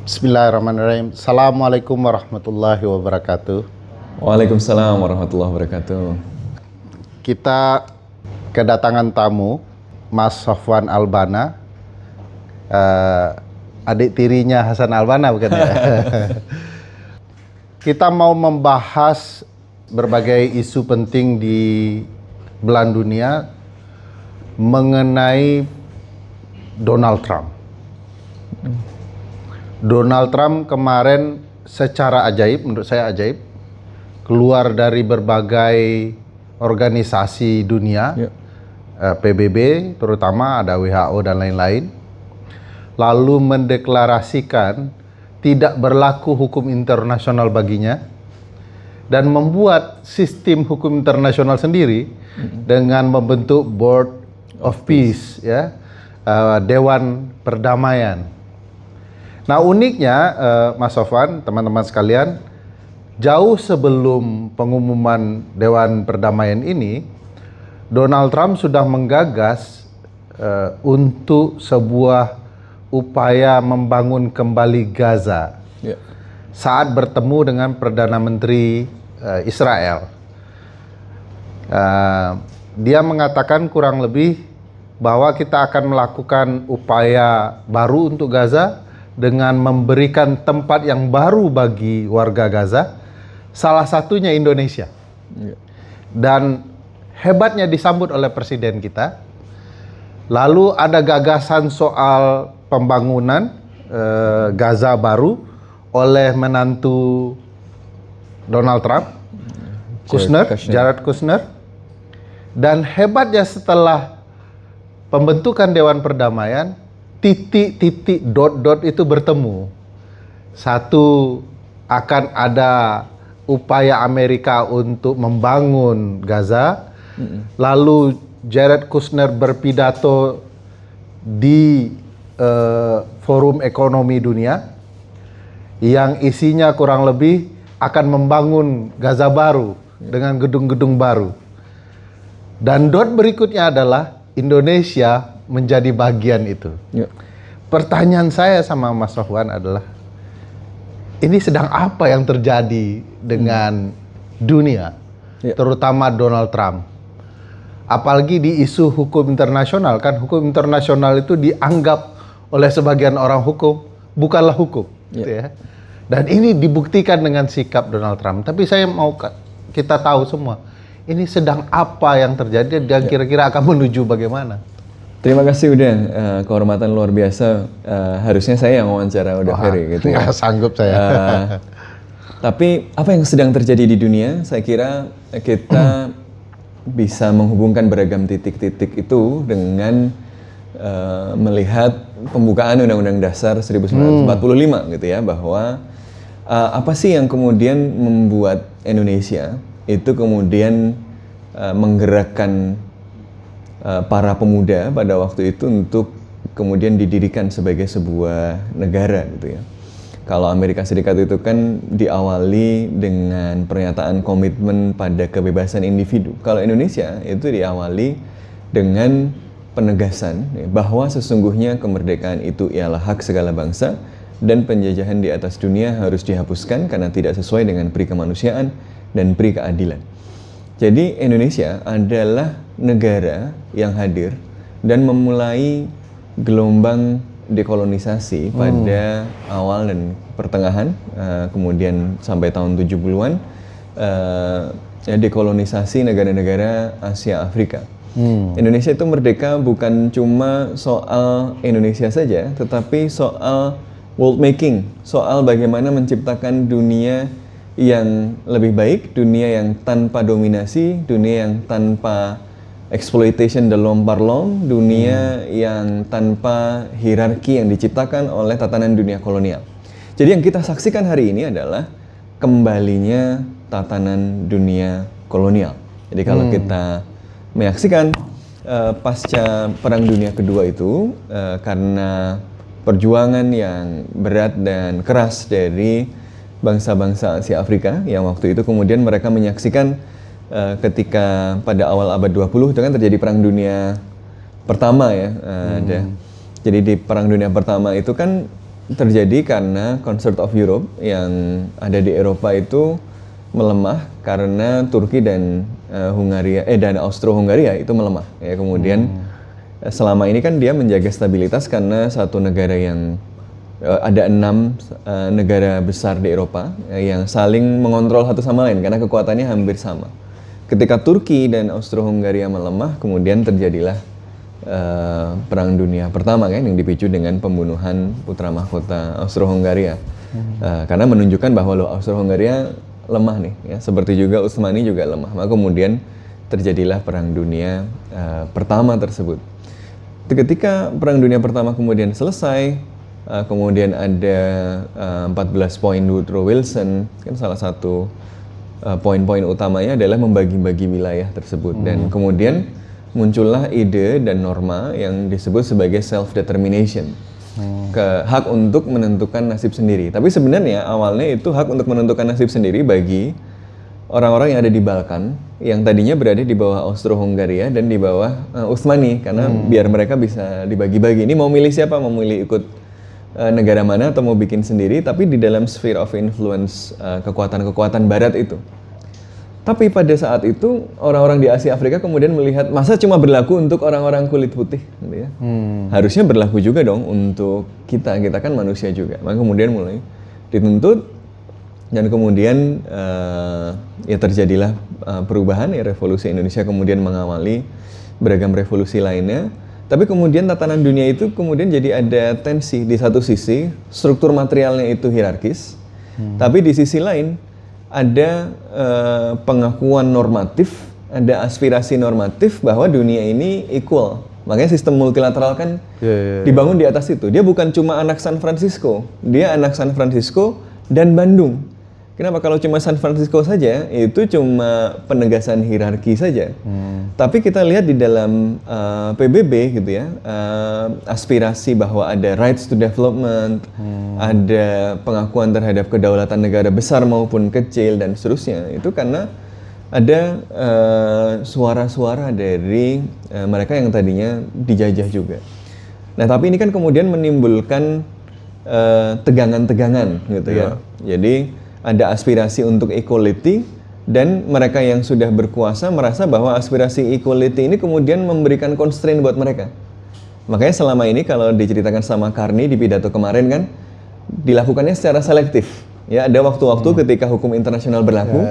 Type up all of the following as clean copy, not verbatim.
Bismillahirrahmanirrahim. Assalamualaikum warahmatullahi wabarakatuh. Waalaikumsalam warahmatullahi wabarakatuh. Kita kedatangan tamu, Mas Sofwan Albana, adik tirinya Hasan Albana, bukan ya? Kita mau membahas berbagai isu penting di belahan dunia mengenai Donald Trump. Donald Trump kemarin secara ajaib, menurut saya ajaib, keluar dari berbagai organisasi dunia, PBB terutama, ada WHO dan lain-lain, lalu mendeklarasikan tidak berlaku hukum internasional baginya dan membuat sistem hukum internasional sendiri dengan membentuk Board of Peace, ya, Dewan Perdamaian. Nah, uniknya Mas Sofwan, teman-teman sekalian, jauh sebelum pengumuman Dewan Perdamaian ini, Donald Trump sudah menggagas untuk sebuah upaya membangun kembali Gaza saat bertemu dengan Perdana Menteri Israel. Dia mengatakan kurang lebih bahwa kita akan melakukan upaya baru untuk Gaza dengan memberikan tempat yang baru bagi warga Gaza, salah satunya Indonesia. Dan hebatnya disambut oleh presiden kita. Lalu ada gagasan soal pembangunan Gaza baru oleh menantu Donald Trump, Jared Kushner. Dan hebatnya setelah pembentukan Dewan Perdamaian, titik-titik dot-dot itu bertemu. Satu, akan ada upaya Amerika untuk membangun Gaza. Lalu Jared Kushner berpidato di Forum Ekonomi Dunia yang isinya kurang lebih akan membangun Gaza baru dengan gedung-gedung baru. Dan dot berikutnya adalah Indonesia menjadi bagian itu. Pertanyaan saya sama Mas Sofwan adalah, ini sedang apa yang terjadi dengan dunia, terutama Donald Trump? Apalagi di isu hukum internasional, kan hukum internasional itu dianggap oleh sebagian orang hukum bukanlah hukum, gitu ya. Dan ini dibuktikan dengan sikap Donald Trump. Tapi saya mau kita tahu semua, ini sedang apa yang terjadi dan kira-kira akan menuju bagaimana? Terima kasih udah kehormatan luar biasa. Harusnya saya yang wawancara udah Ferry gitu ya. Nggak sanggup saya. Tapi apa yang sedang terjadi di dunia? Saya kira kita bisa menghubungkan beragam titik-titik itu dengan melihat pembukaan Undang-Undang Dasar 1945 gitu ya, bahwa apa sih yang kemudian membuat Indonesia itu kemudian menggerakkan para pemuda pada waktu itu untuk kemudian didirikan sebagai sebuah negara gitu ya. Kalau Amerika Serikat itu kan diawali dengan pernyataan komitmen pada kebebasan individu. Kalau Indonesia itu diawali dengan penegasan bahwa sesungguhnya kemerdekaan itu ialah hak segala bangsa dan penjajahan di atas dunia harus dihapuskan karena tidak sesuai dengan peri kemanusiaan dan peri keadilan. Jadi Indonesia adalah negara yang hadir dan memulai gelombang dekolonisasi pada awal dan pertengahan, kemudian sampai tahun 70-an, dekolonisasi negara-negara Asia Afrika. Indonesia itu merdeka bukan cuma soal Indonesia saja, tetapi soal world making, soal bagaimana menciptakan dunia yang lebih baik, dunia yang tanpa dominasi, dunia yang tanpa exploitation de l'homme par l'homme, dunia yang tanpa hierarki yang diciptakan oleh tatanan dunia kolonial. Jadi yang kita saksikan hari ini adalah kembalinya tatanan dunia kolonial. Jadi kalau kita menyaksikan pasca Perang Dunia Kedua itu, karena perjuangan yang berat dan keras dari bangsa-bangsa Asia Afrika yang waktu itu kemudian mereka menyaksikan ketika pada awal abad 20 itu kan terjadi Perang Dunia Pertama ya, ada Jadi di Perang Dunia Pertama itu kan terjadi karena Concert of Europe yang ada di Eropa itu melemah karena Turki dan Hungaria dan Austro-Hungaria itu melemah. Ya, kemudian selama ini kan dia menjaga stabilitas karena satu negara yang ada 6 negara besar di Eropa yang saling mengontrol satu sama lain karena kekuatannya hampir sama. Ketika Turki dan Austro-Hungaria melemah, kemudian terjadilah Perang Dunia Pertama kan yang dipicu dengan pembunuhan putra mahkota Austro-Hungaria. Karena menunjukkan bahwa Austro-Hungaria lemah nih, ya, seperti juga Utsmani juga lemah. Maka kemudian terjadilah Perang Dunia Pertama tersebut. Ketika Perang Dunia Pertama kemudian selesai, kemudian ada 14 poin Woodrow Wilson, kan salah satu poin-poin utamanya adalah membagi-bagi wilayah tersebut. Dan kemudian muncullah ide dan norma yang disebut sebagai self-determination. Hak untuk menentukan nasib sendiri. Tapi sebenarnya awalnya itu hak untuk menentukan nasib sendiri bagi orang-orang yang ada di Balkan, yang tadinya berada di bawah Austro-Hungaria dan di bawah Utsmani, karena biar mereka bisa dibagi-bagi. Ini mau milih siapa, mau milih ikut negara mana atau mau bikin sendiri, tapi di dalam sphere of influence kekuatan-kekuatan Barat itu. Tapi pada saat itu orang-orang di Asia Afrika kemudian melihat masa cuma berlaku untuk orang-orang kulit putih, gitu ya. Harusnya berlaku juga dong untuk kita kan manusia juga. Maka kemudian mulai dituntut dan kemudian ya terjadilah perubahan, ya revolusi Indonesia kemudian mengawali beragam revolusi lainnya. Tapi kemudian tatanan dunia itu kemudian jadi ada tensi. Di satu sisi struktur materialnya itu hierarkis, tapi di sisi lain ada pengakuan normatif, ada aspirasi normatif bahwa dunia ini equal. Makanya sistem multilateral kan dibangun di atas itu. Dia bukan cuma anak San Francisco, dia anak San Francisco dan Bandung. Kenapa? Kalau cuma San Francisco saja, itu cuma penegasan hierarki saja. Tapi kita lihat di dalam PBB gitu ya, aspirasi bahwa ada rights to development, ada pengakuan terhadap kedaulatan negara besar maupun kecil dan seterusnya. Itu karena ada suara-suara dari mereka yang tadinya dijajah juga. Nah, tapi ini kan kemudian menimbulkan tegangan-tegangan gitu ya. Jadi ada aspirasi untuk equality dan mereka yang sudah berkuasa merasa bahwa aspirasi equality ini kemudian memberikan constraint buat mereka. Makanya selama ini kalau diceritakan sama Karni di pidato kemarin kan dilakukannya secara selektif. Ya, ada waktu-waktu ketika hukum internasional berlaku,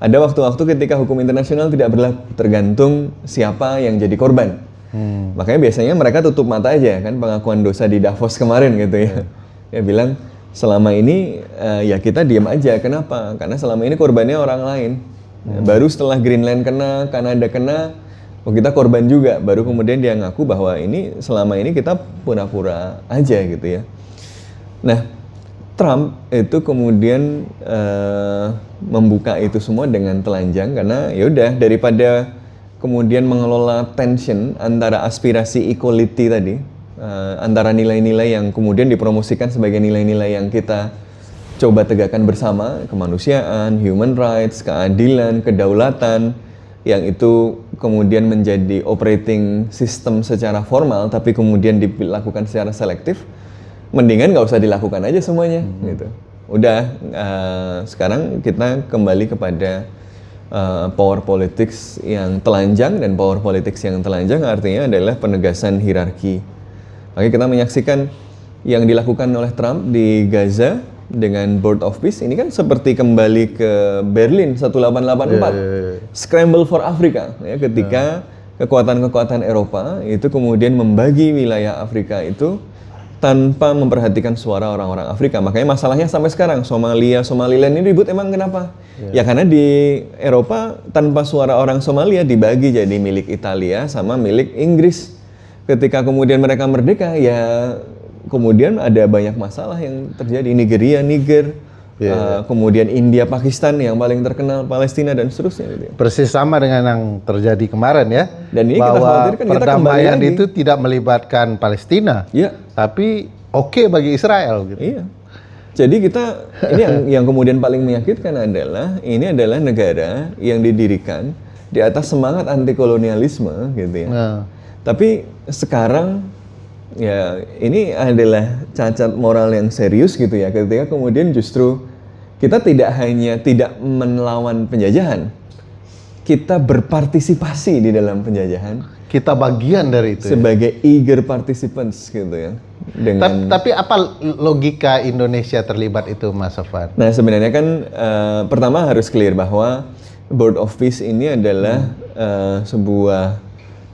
ada waktu-waktu ketika hukum internasional tidak berlaku, tergantung siapa yang jadi korban. Makanya biasanya mereka tutup mata aja kan, pengakuan dosa di Davos kemarin gitu ya. Ya bilang selama ini ya kita diam aja. Kenapa? Karena selama ini korbannya orang lain. Baru setelah Greenland kena, Kanada kena, kita korban juga. Baru kemudian dia ngaku bahwa ini selama ini kita pura-pura aja gitu ya. Nah, Trump itu kemudian membuka itu semua dengan telanjang karena yaudah daripada kemudian mengelola tension antara aspirasi equality tadi, antara nilai-nilai yang kemudian dipromosikan sebagai nilai-nilai yang kita coba tegakkan bersama, kemanusiaan, human rights, keadilan, kedaulatan, yang itu kemudian menjadi operating system secara formal, tapi kemudian dilakukan secara selektif, mendingan nggak usah dilakukan aja semuanya, gitu. Udah, sekarang kita kembali kepada power politics yang telanjang, dan power politics yang telanjang artinya adalah penegasan hierarki. Makanya kita menyaksikan yang dilakukan oleh Trump di Gaza dengan Board of Peace ini kan seperti kembali ke Berlin 1884, Scramble for Africa, ya, ketika kekuatan-kekuatan Eropa itu kemudian membagi wilayah Afrika itu tanpa memperhatikan suara orang-orang Afrika. Makanya masalahnya sampai sekarang Somalia, Somaliland ini ribut emang kenapa? Ya karena di Eropa tanpa suara orang Somalia dibagi jadi milik Italia sama milik Inggris. Ketika kemudian mereka merdeka, ya kemudian ada banyak masalah yang terjadi. Nigeria, Niger, kemudian India, Pakistan yang paling terkenal, Palestina dan seterusnya. Gitu. Persis sama dengan yang terjadi kemarin ya. Dan ini bahwa kita khawatirkan perdamaian itu tidak melibatkan Palestina, tapi oke bagi Israel. Gitu. Iya. Jadi kita ini yang kemudian paling menyakitkan adalah ini adalah negara yang didirikan di atas semangat anti kolonialisme, gitu ya. Tapi sekarang ya ini adalah cacat moral yang serius gitu ya, ketika kemudian justru kita tidak hanya tidak melawan penjajahan, kita berpartisipasi di dalam penjajahan Kita bagian dari itu. sebagai eager participants gitu ya. Dengan Tapi apa logika Indonesia terlibat itu, Mas Sofwan? Nah, sebenarnya kan pertama harus clear bahwa Board of Peace ini adalah sebuah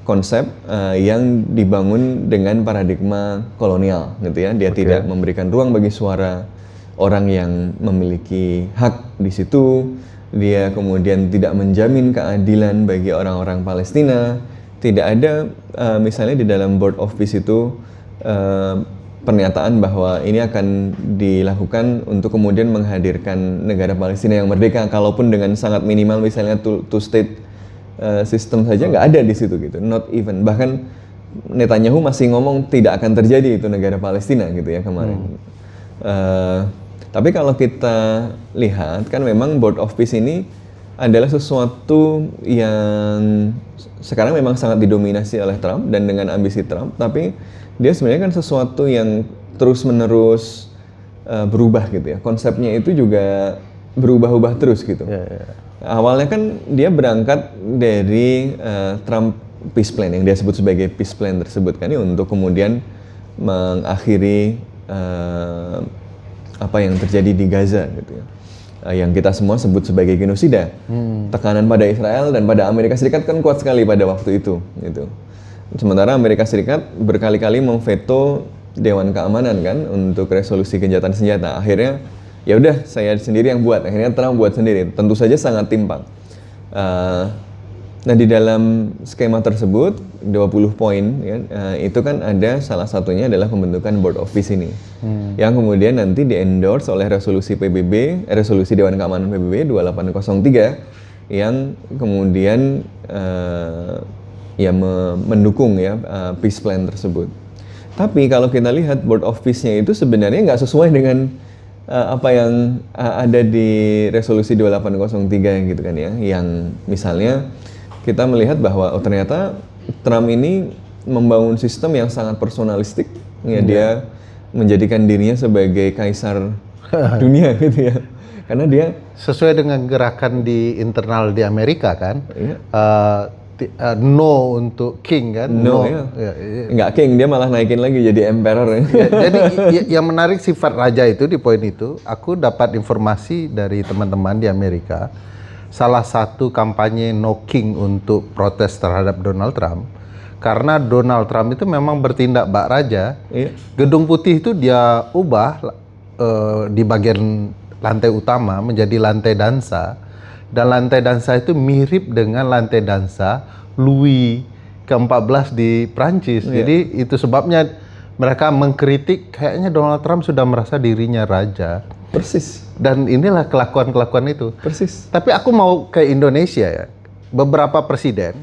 konsep yang dibangun dengan paradigma kolonial gitu ya. Dia tidak memberikan ruang bagi suara orang yang memiliki hak di situ. Dia kemudian tidak menjamin keadilan bagi orang-orang Palestina. Tidak ada misalnya di dalam Board of Peace itu pernyataan bahwa ini akan dilakukan untuk kemudian menghadirkan negara Palestina yang merdeka, kalaupun dengan sangat minimal misalnya two state system saja nggak ada di situ gitu, not even. Bahkan Netanyahu masih ngomong tidak akan terjadi itu negara Palestina gitu ya kemarin. Tapi kalau kita lihat kan memang Board of Peace ini adalah sesuatu yang sekarang memang sangat didominasi oleh Trump dan dengan ambisi Trump, tapi dia sebenarnya kan sesuatu yang terus-menerus berubah gitu ya. Konsepnya itu juga berubah-ubah terus gitu. Awalnya kan dia berangkat dari Trump Peace Plan yang dia sebut sebagai Peace Plan tersebut kan ya, untuk kemudian mengakhiri apa yang terjadi di Gaza gitu ya. Yang kita semua sebut sebagai genosida. Tekanan pada Israel dan pada Amerika Serikat kan kuat sekali pada waktu itu gitu. Sementara Amerika Serikat berkali-kali memveto Dewan Keamanan kan untuk resolusi gencatan senjata. Akhirnya ya udah saya sendiri yang buat. Akhirnya Trump buat sendiri. Tentu saja sangat timpang. Nah di dalam skema tersebut 20 poin ya, itu kan ada salah satunya adalah pembentukan Board of Peace ini. Yang kemudian nanti di-endorse oleh resolusi PBB, resolusi Dewan Keamanan PBB 2803 yang kemudian ya mendukung ya peace plan tersebut. Tapi kalau kita lihat Board of Peace-nya itu sebenarnya nggak sesuai dengan apa yang ada di resolusi 2803 gitu kan ya. Yang misalnya kita melihat bahwa ternyata Trump ini membangun sistem yang sangat personalistik ya, dia menjadikan dirinya sebagai kaisar dunia gitu ya. Karena dia sesuai dengan gerakan di internal di Amerika kan. No untuk king kan. No, ya. Nggak king, dia malah naikin lagi jadi emperor. Jadi yang menarik sifat raja itu di poin itu, aku dapat informasi dari teman-teman di Amerika. Salah satu kampanye no king untuk protes terhadap Donald Trump, karena Donald Trump itu memang bertindak bak raja. Gedung Putih itu dia ubah di bagian lantai utama menjadi lantai dansa, dan lantai dansa itu mirip dengan lantai dansa Louis ke-14 di Prancis. Jadi itu sebabnya mereka mengkritik, kayaknya Donald Trump sudah merasa dirinya raja. Persis. Dan inilah kelakuan-kelakuan itu. Persis. Tapi aku mau ke Indonesia ya. Beberapa presiden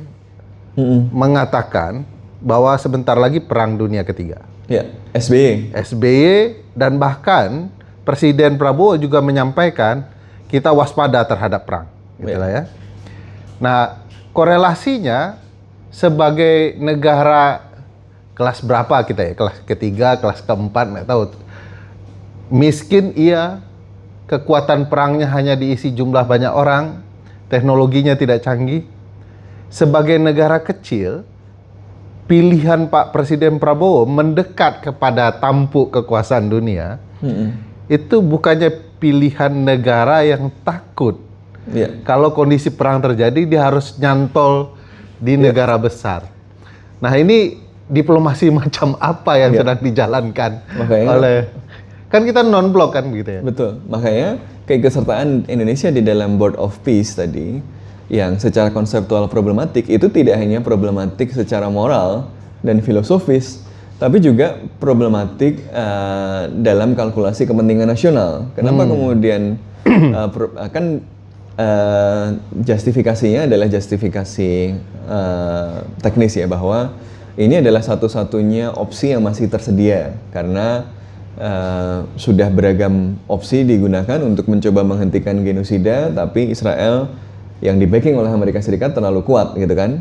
mengatakan bahwa sebentar lagi Perang Dunia Ketiga. Ya, SBY. SBY dan bahkan Presiden Prabowo juga menyampaikan kita waspada terhadap perang. Gitulah ya. Nah, korelasinya sebagai negara kelas berapa kita ya? Kelas ketiga, kelas keempat, nggak tahu. Miskin iya, kekuatan perangnya hanya diisi jumlah banyak orang, teknologinya tidak canggih. Sebagai negara kecil, pilihan Pak Presiden Prabowo mendekat kepada tampuk kekuasaan dunia, itu bukannya pilihan negara yang takut. Kalau kondisi perang terjadi, dia harus nyantol di negara besar. Nah ini diplomasi macam apa yang sedang dijalankan oleh... Kan kita non-blok kan begitu ya? Betul, makanya keikutsertaan Indonesia di dalam Board of Peace tadi yang secara konseptual problematik itu tidak hanya problematik secara moral dan filosofis, tapi juga problematik dalam kalkulasi kepentingan nasional. Kenapa kemudian justifikasinya adalah justifikasi teknis ya, bahwa ini adalah satu-satunya opsi yang masih tersedia karena sudah beragam opsi digunakan untuk mencoba menghentikan genosida, tapi Israel yang di backing oleh Amerika Serikat terlalu kuat gitu kan.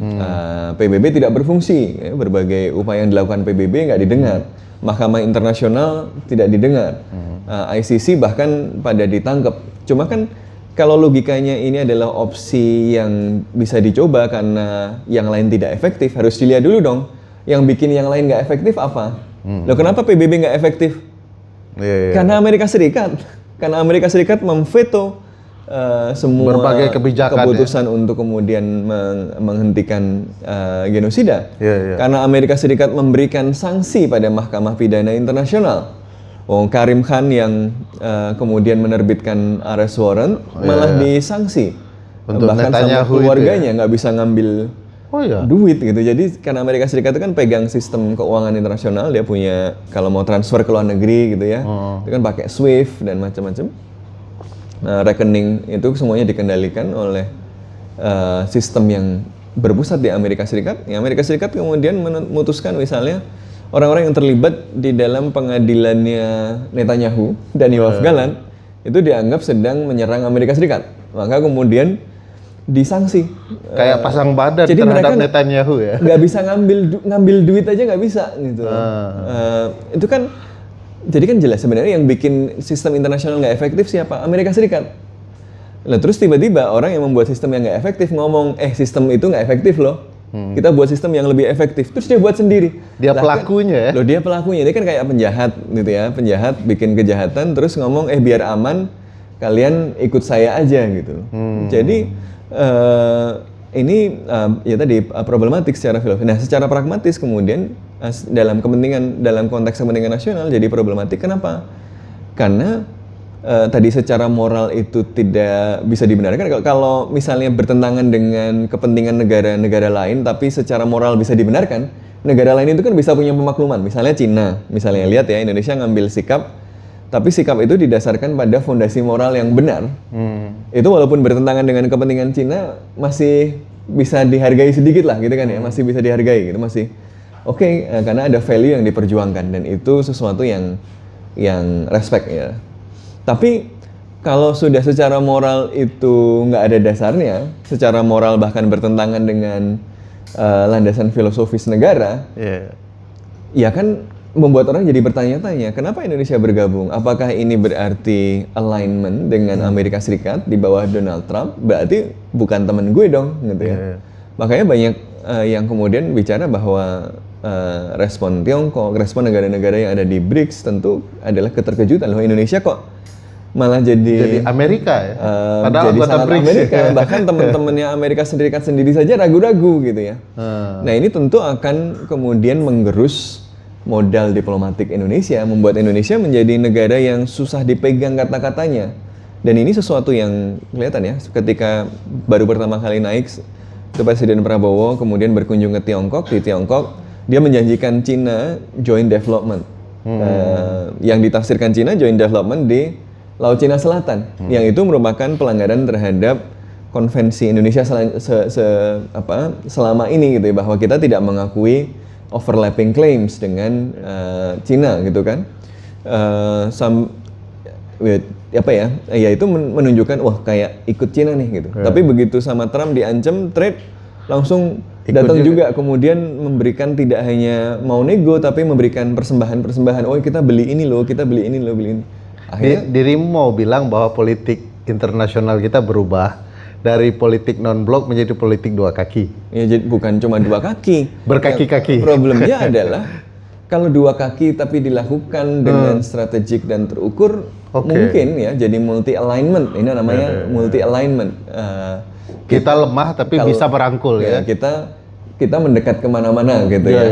PBB tidak berfungsi, ya, berbagai upaya yang dilakukan PBB nggak didengar, Mahkamah Internasional tidak didengar, ICC bahkan pada ditangkap. Cuma kan kalau logikanya ini adalah opsi yang bisa dicoba karena yang lain tidak efektif, harus dilihat dulu dong, yang bikin yang lain nggak efektif apa? Loh kenapa PBB nggak efektif? Karena Amerika Serikat memveto semua berbagai kebijakan, keputusan untuk kemudian menghentikan genosida. Karena Amerika Serikat memberikan sanksi pada Mahkamah Pidana Internasional. Karim Khan yang kemudian menerbitkan arrest warrant malah disanksi. Untuk Bahkan sama keluarganya nggak bisa ngambil duit gitu. Jadi karena Amerika Serikat itu kan pegang sistem keuangan internasional, dia punya kalau mau transfer ke luar negeri gitu ya, itu kan pakai SWIFT dan macam-macam. Rekening itu semuanya dikendalikan oleh sistem yang berpusat di Amerika Serikat. Yang Amerika Serikat kemudian memutuskan misalnya orang-orang yang terlibat di dalam pengadilannya Netanyahu dan Yoav Gallant itu dianggap sedang menyerang Amerika Serikat. Maka kemudian disanksi. Kayak pasang badan jadi terhadap Netanyahu ya. Nggak bisa ngambil duit aja nggak bisa gitu. Itu kan jadi kan jelas sebenarnya yang bikin sistem internasional nggak efektif siapa? Amerika Serikat. Nah terus tiba-tiba orang yang membuat sistem yang nggak efektif ngomong, sistem itu nggak efektif loh. Kita buat sistem yang lebih efektif. Terus dia buat sendiri. Dia pelakunya ya? Loh dia pelakunya. Dia kan kayak penjahat gitu ya. Penjahat bikin kejahatan terus ngomong, biar aman kalian ikut saya aja gitu. Jadi ini ya tadi problematik secara filosofis. Nah secara pragmatis kemudian dalam konteks kepentingan nasional jadi problematik. Kenapa? Karena tadi secara moral itu tidak bisa dibenarkan. Kalau misalnya bertentangan dengan kepentingan negara-negara lain, tapi secara moral bisa dibenarkan, negara lain itu kan bisa punya pemakluman. Misalnya Cina, misalnya lihat ya Indonesia ngambil sikap, tapi sikap itu didasarkan pada fondasi moral yang benar. Itu walaupun bertentangan dengan kepentingan Cina masih bisa dihargai sedikit lah, gitu kan ya, masih bisa dihargai gitu, masih oke, karena ada value yang diperjuangkan dan itu sesuatu yang respect ya. Tapi kalau sudah secara moral itu nggak ada dasarnya, secara moral bahkan bertentangan dengan landasan filosofis negara, ya kan membuat orang jadi bertanya-tanya, kenapa Indonesia bergabung? Apakah ini berarti alignment dengan Amerika Serikat di bawah Donald Trump? Berarti bukan temen gue dong, gitu ya. Makanya banyak yang kemudian bicara bahwa respon Tiongkok, respon negara-negara yang ada di BRICS tentu adalah keterkejutan. Loh Indonesia kok malah jadi Amerika ya? Padahal jadi sangat Amerika. Bahkan teman-temannya Amerika Serikat sendiri saja ragu-ragu gitu ya. Nah ini tentu akan kemudian menggerus modal diplomatik Indonesia, membuat Indonesia menjadi negara yang susah dipegang kata-katanya. Dan ini sesuatu yang kelihatan ya, ketika baru pertama kali naik, itu Presiden Prabowo kemudian berkunjung ke Tiongkok. Di Tiongkok, dia menjanjikan Cina joint development. Yang ditafsirkan Cina joint development di Laut Cina Selatan, yang itu merupakan pelanggaran terhadap konvensi Indonesia selama ini gitu ya, bahwa kita tidak mengakui overlapping claims dengan Cina gitu kan. Ya itu menunjukkan wah kayak ikut Cina nih gitu. Tapi begitu sama Trump diancam trade, langsung datang juga kemudian memberikan tidak hanya mau nego tapi memberikan persembahan. Oh kita beli ini loh, kita beli ini loh, beli ini. Akhirnya dirimu mau bilang bahwa politik internasional kita berubah dari politik non-blok menjadi politik dua kaki. Ya jadi bukan cuma dua kaki. Berkaki-kaki. Problemnya adalah kalau dua kaki tapi dilakukan dengan strategik dan terukur, mungkin ya jadi multi alignment. Ini namanya multi alignment. Kita lemah tapi bisa merangkul ya. Kita mendekat kemana-mana gitu ya.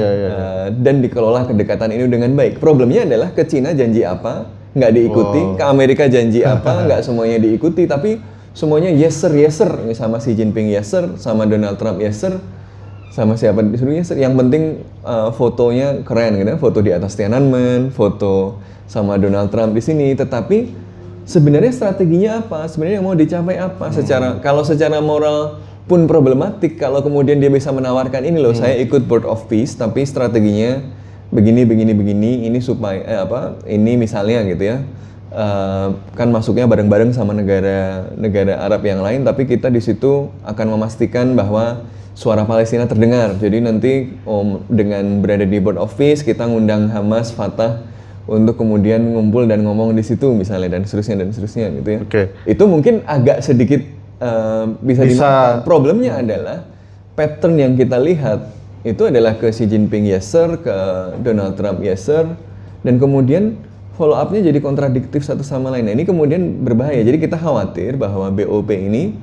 Dan dikelola kedekatan ini dengan baik. Problemnya adalah ke Cina janji apa nggak diikuti, ke Amerika janji apa nggak semuanya diikuti, tapi semuanya yes sir, sama Xi Jinping yes sir, sama Donald Trump yes sir, sama siapa disuruh yes sir. Yang penting fotonya keren gitu, foto di atas Tiananmen, foto sama Donald Trump di sini. Tetapi sebenarnya strateginya apa? Sebenarnya mau dicapai apa? Kalau secara moral pun problematik, kalau kemudian dia bisa menawarkan ini loh, saya ikut Board of Peace, tapi strateginya begini, ini supaya ini misalnya gitu ya. kan masuknya bareng-bareng sama negara Arab yang lain, tapi kita di situ akan memastikan bahwa suara Palestina terdengar. Jadi nanti dengan berada di board of peace kita ngundang Hamas, Fatah untuk kemudian ngumpul dan ngomong di situ misalnya dan seterusnya gitu ya. Oke. Itu mungkin agak sedikit bisa dimaafkan. Problemnya adalah pattern yang kita lihat itu adalah ke Xi Jinping yes sir, ke Donald Trump yes sir, dan kemudian follow up-nya jadi kontradiktif satu sama lain. Nah, ini kemudian berbahaya. Jadi kita khawatir bahwa BOP ini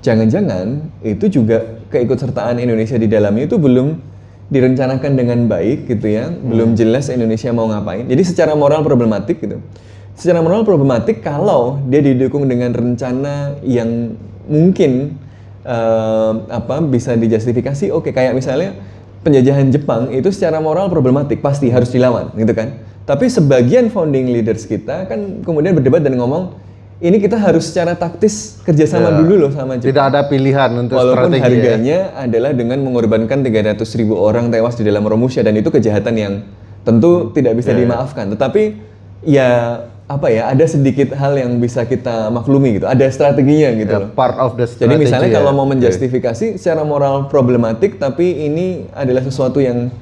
jangan-jangan itu juga keikutsertaan Indonesia di dalamnya itu belum direncanakan dengan baik gitu ya. Belum jelas Indonesia mau ngapain. Jadi secara moral problematik gitu. Secara moral problematik kalau dia didukung dengan rencana yang mungkin bisa dijustifikasi. Oke, kayak misalnya penjajahan Jepang itu secara moral problematik, pasti harus dilawan gitu kan. Tapi sebagian founding leaders kita kan kemudian berdebat dan ngomong, ini kita harus secara taktis kerjasama dulu loh sama Jepang. Tidak ada pilihan untuk walaupun strategi. harganya adalah dengan mengorbankan 300.000 orang tewas di dalam Romusha, dan itu kejahatan yang tentu tidak bisa dimaafkan. Tetapi ya ada sedikit hal yang bisa kita maklumi gitu. Ada strateginya gitu loh. Part of the Jadi strategy. misalnya kalau mau menjustifikasi secara moral problematik, tapi ini adalah sesuatu yang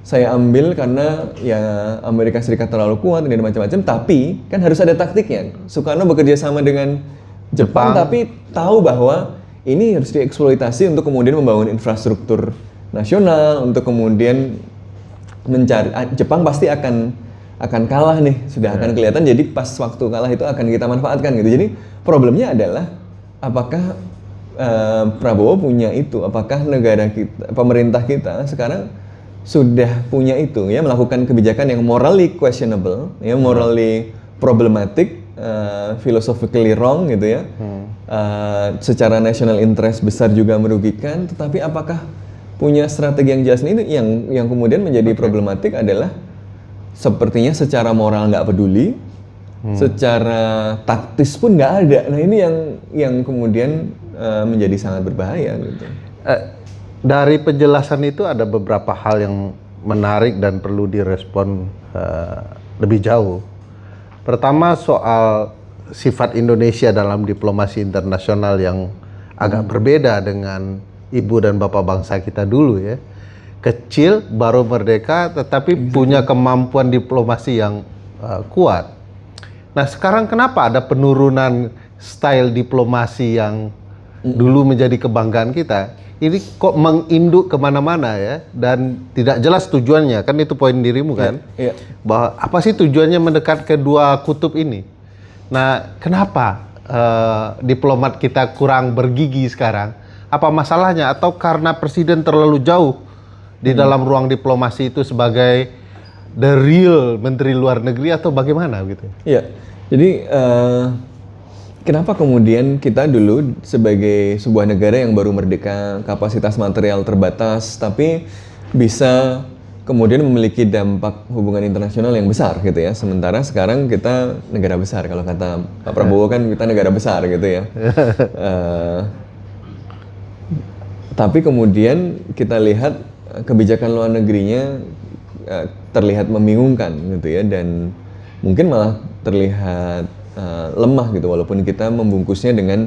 saya ambil karena ya Amerika Serikat terlalu kuat dan macam-macam, tapi kan harus ada taktiknya. Soekarno bekerja sama dengan Jepang, tapi tahu bahwa ini harus dieksploitasi untuk kemudian membangun infrastruktur nasional, untuk kemudian mencari Jepang pasti akan kalah nih, sudah akan kelihatan. Jadi pas waktu kalah itu akan kita manfaatkan gitu. Jadi problemnya adalah apakah Prabowo punya itu? Apakah negara kita, pemerintah kita sekarang sudah punya itu ya, melakukan kebijakan yang morally questionable ya, morally problematic, philosophically wrong gitu ya, secara national interest besar juga merugikan, tetapi apakah punya strategi yang jelas? Ini yang kemudian menjadi problematik adalah sepertinya secara moral nggak peduli, secara taktis pun nggak ada. Nah ini yang kemudian menjadi sangat berbahaya gitu. Dari penjelasan itu ada beberapa hal yang menarik dan perlu direspon lebih jauh. Pertama soal sifat Indonesia dalam diplomasi internasional yang agak berbeda dengan ibu dan bapak bangsa kita dulu ya. Kecil, baru merdeka, tetapi punya kemampuan diplomasi yang kuat. Nah sekarang kenapa ada penurunan style diplomasi yang dulu menjadi kebanggaan kita? Ini kok menginduk kemana-mana ya, dan tidak jelas tujuannya, kan itu poin dirimu kan? Iya. Bahwa apa sih tujuannya mendekat ke dua kutub ini? Nah kenapa diplomat kita kurang bergigi sekarang? Apa masalahnya? Atau karena presiden terlalu jauh di dalam ruang diplomasi itu sebagai the real menteri luar negeri atau bagaimana gitu? Iya, jadi kenapa kemudian kita dulu sebagai sebuah negara yang baru merdeka, kapasitas material terbatas, tapi bisa kemudian memiliki dampak hubungan internasional yang besar gitu ya. Sementara sekarang kita negara besar, kalau kata Pak Prabowo kan kita negara besar gitu ya. Tapi kemudian kita lihat kebijakan luar negerinya terlihat membingungkan gitu ya, dan mungkin malah terlihat lemah gitu, walaupun kita membungkusnya dengan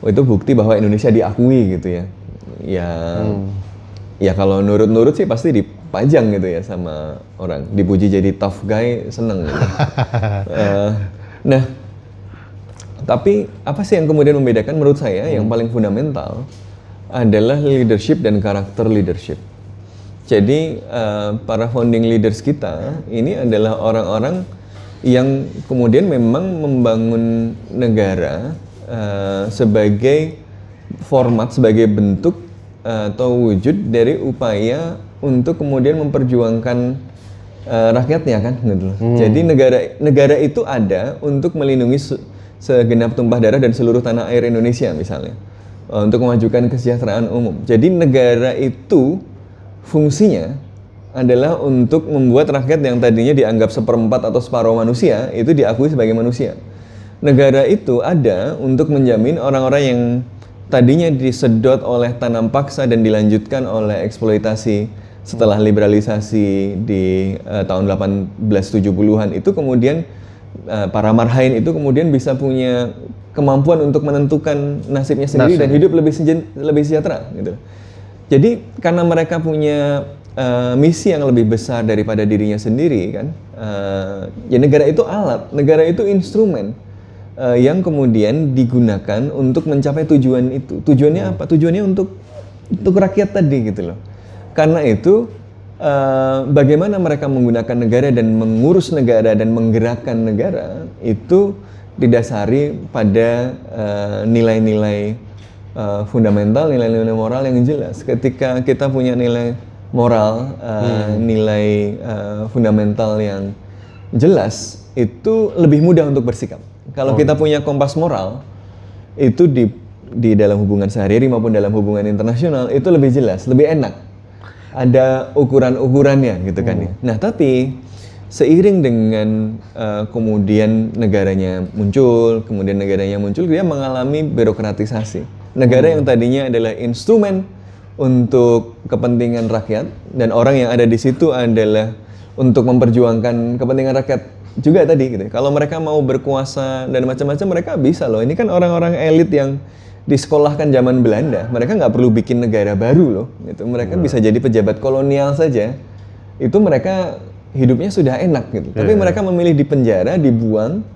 itu bukti bahwa Indonesia diakui gitu ya. Ya kalau nurut-nurut sih pasti dipajang gitu ya sama orang, dipuji jadi tough guy seneng gitu. Nah, tapi apa sih yang kemudian membedakan menurut saya yang paling fundamental adalah leadership dan karakter leadership. Jadi para founding leaders kita ini adalah orang-orang yang kemudian memang membangun negara sebagai format, sebagai bentuk atau wujud dari upaya untuk kemudian memperjuangkan rakyatnya kan gitu. Jadi negara itu ada untuk melindungi segenap tumpah darah dan seluruh tanah air Indonesia misalnya, untuk memajukan kesejahteraan umum. Jadi negara itu fungsinya adalah untuk membuat rakyat yang tadinya dianggap seperempat atau separuh manusia itu diakui sebagai manusia. Negara itu ada untuk menjamin orang-orang yang tadinya disedot oleh tanam paksa dan dilanjutkan oleh eksploitasi setelah liberalisasi di tahun 1870-an itu kemudian para marhain itu kemudian bisa punya kemampuan untuk menentukan nasibnya sendiri dan hidup lebih sejahtera gitu. Jadi karena mereka punya misi yang lebih besar daripada dirinya sendiri kan, ya negara itu alat, negara itu instrumen yang kemudian digunakan untuk mencapai tujuan itu. Tujuannya apa? Tujuannya untuk rakyat tadi gitu loh. Karena itu bagaimana mereka menggunakan negara dan mengurus negara dan menggerakkan negara itu didasari pada nilai-nilai fundamental, nilai-nilai moral yang jelas. Ketika kita punya nilai moral, nilai fundamental yang jelas, itu lebih mudah untuk bersikap. Kalau kita punya kompas moral, itu di dalam hubungan sehari-hari maupun dalam hubungan internasional, itu lebih jelas, lebih enak. Ada ukuran-ukurannya gitu kan ya. Nah tapi seiring dengan kemudian negaranya muncul, dia mengalami birokratisasi. Negara yang tadinya adalah instrumen untuk kepentingan rakyat dan orang yang ada di situ adalah untuk memperjuangkan kepentingan rakyat juga tadi gitu. Kalau mereka mau berkuasa dan macam-macam mereka bisa loh. Ini kan orang-orang elit yang disekolahkan zaman Belanda. Mereka nggak perlu bikin negara baru loh. Gitu. Mereka bisa jadi pejabat kolonial saja. Itu mereka hidupnya sudah enak gitu. Tapi mereka memilih dipenjara, dibuang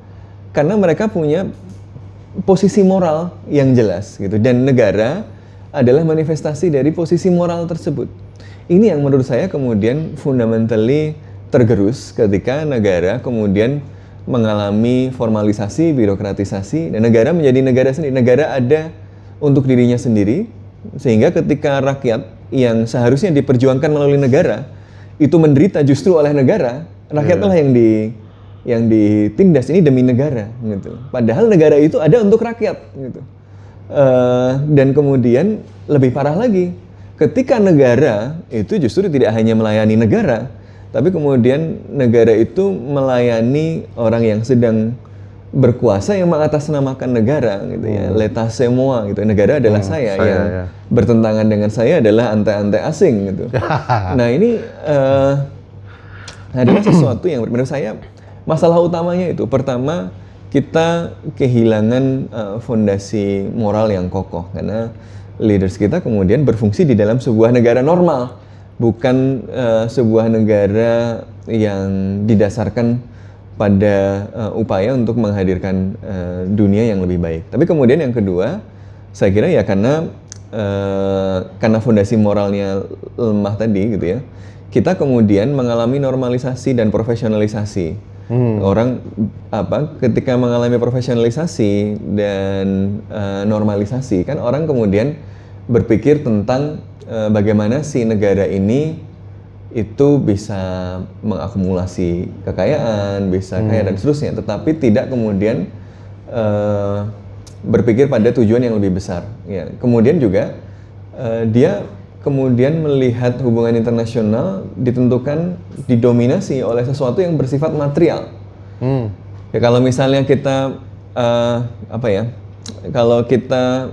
karena mereka punya posisi moral yang jelas gitu. Dan negara adalah manifestasi dari posisi moral tersebut. Ini yang menurut saya kemudian fundamentally tergerus ketika negara kemudian mengalami formalisasi, birokratisasi, dan negara menjadi negara sendiri. Negara ada untuk dirinya sendiri, sehingga ketika rakyat yang seharusnya diperjuangkan melalui negara itu menderita justru oleh negara, rakyatlah yang ditindas ini demi negara gitu. Padahal negara itu ada untuk rakyat gitu. Dan kemudian lebih parah lagi, ketika negara itu justru tidak hanya melayani negara, tapi kemudian negara itu melayani orang yang sedang berkuasa yang mengatasnamakan negara gitu ya. L'état c'est moi gitu. Negara adalah saya yang bertentangan dengan saya adalah ante-ante asing gitu. Nah ini adalah sesuatu yang menurut saya masalah utamanya itu. Pertama, kita kehilangan fondasi moral yang kokoh karena leaders kita kemudian berfungsi di dalam sebuah negara normal, bukan sebuah negara yang didasarkan pada upaya untuk menghadirkan dunia yang lebih baik. Tapi kemudian yang kedua, saya kira ya karena fondasi moralnya lemah tadi gitu ya, kita kemudian mengalami normalisasi dan profesionalisasi. Orang ketika mengalami profesionalisasi dan normalisasi kan orang kemudian berpikir tentang bagaimana si negara ini itu bisa mengakumulasi kekayaan, bisa kaya dan seterusnya, tetapi tidak kemudian berpikir pada tujuan yang lebih besar. Ya. Kemudian juga dia kemudian melihat hubungan internasional ditentukan, didominasi oleh sesuatu yang bersifat material. Ya kalau misalnya kita kalau kita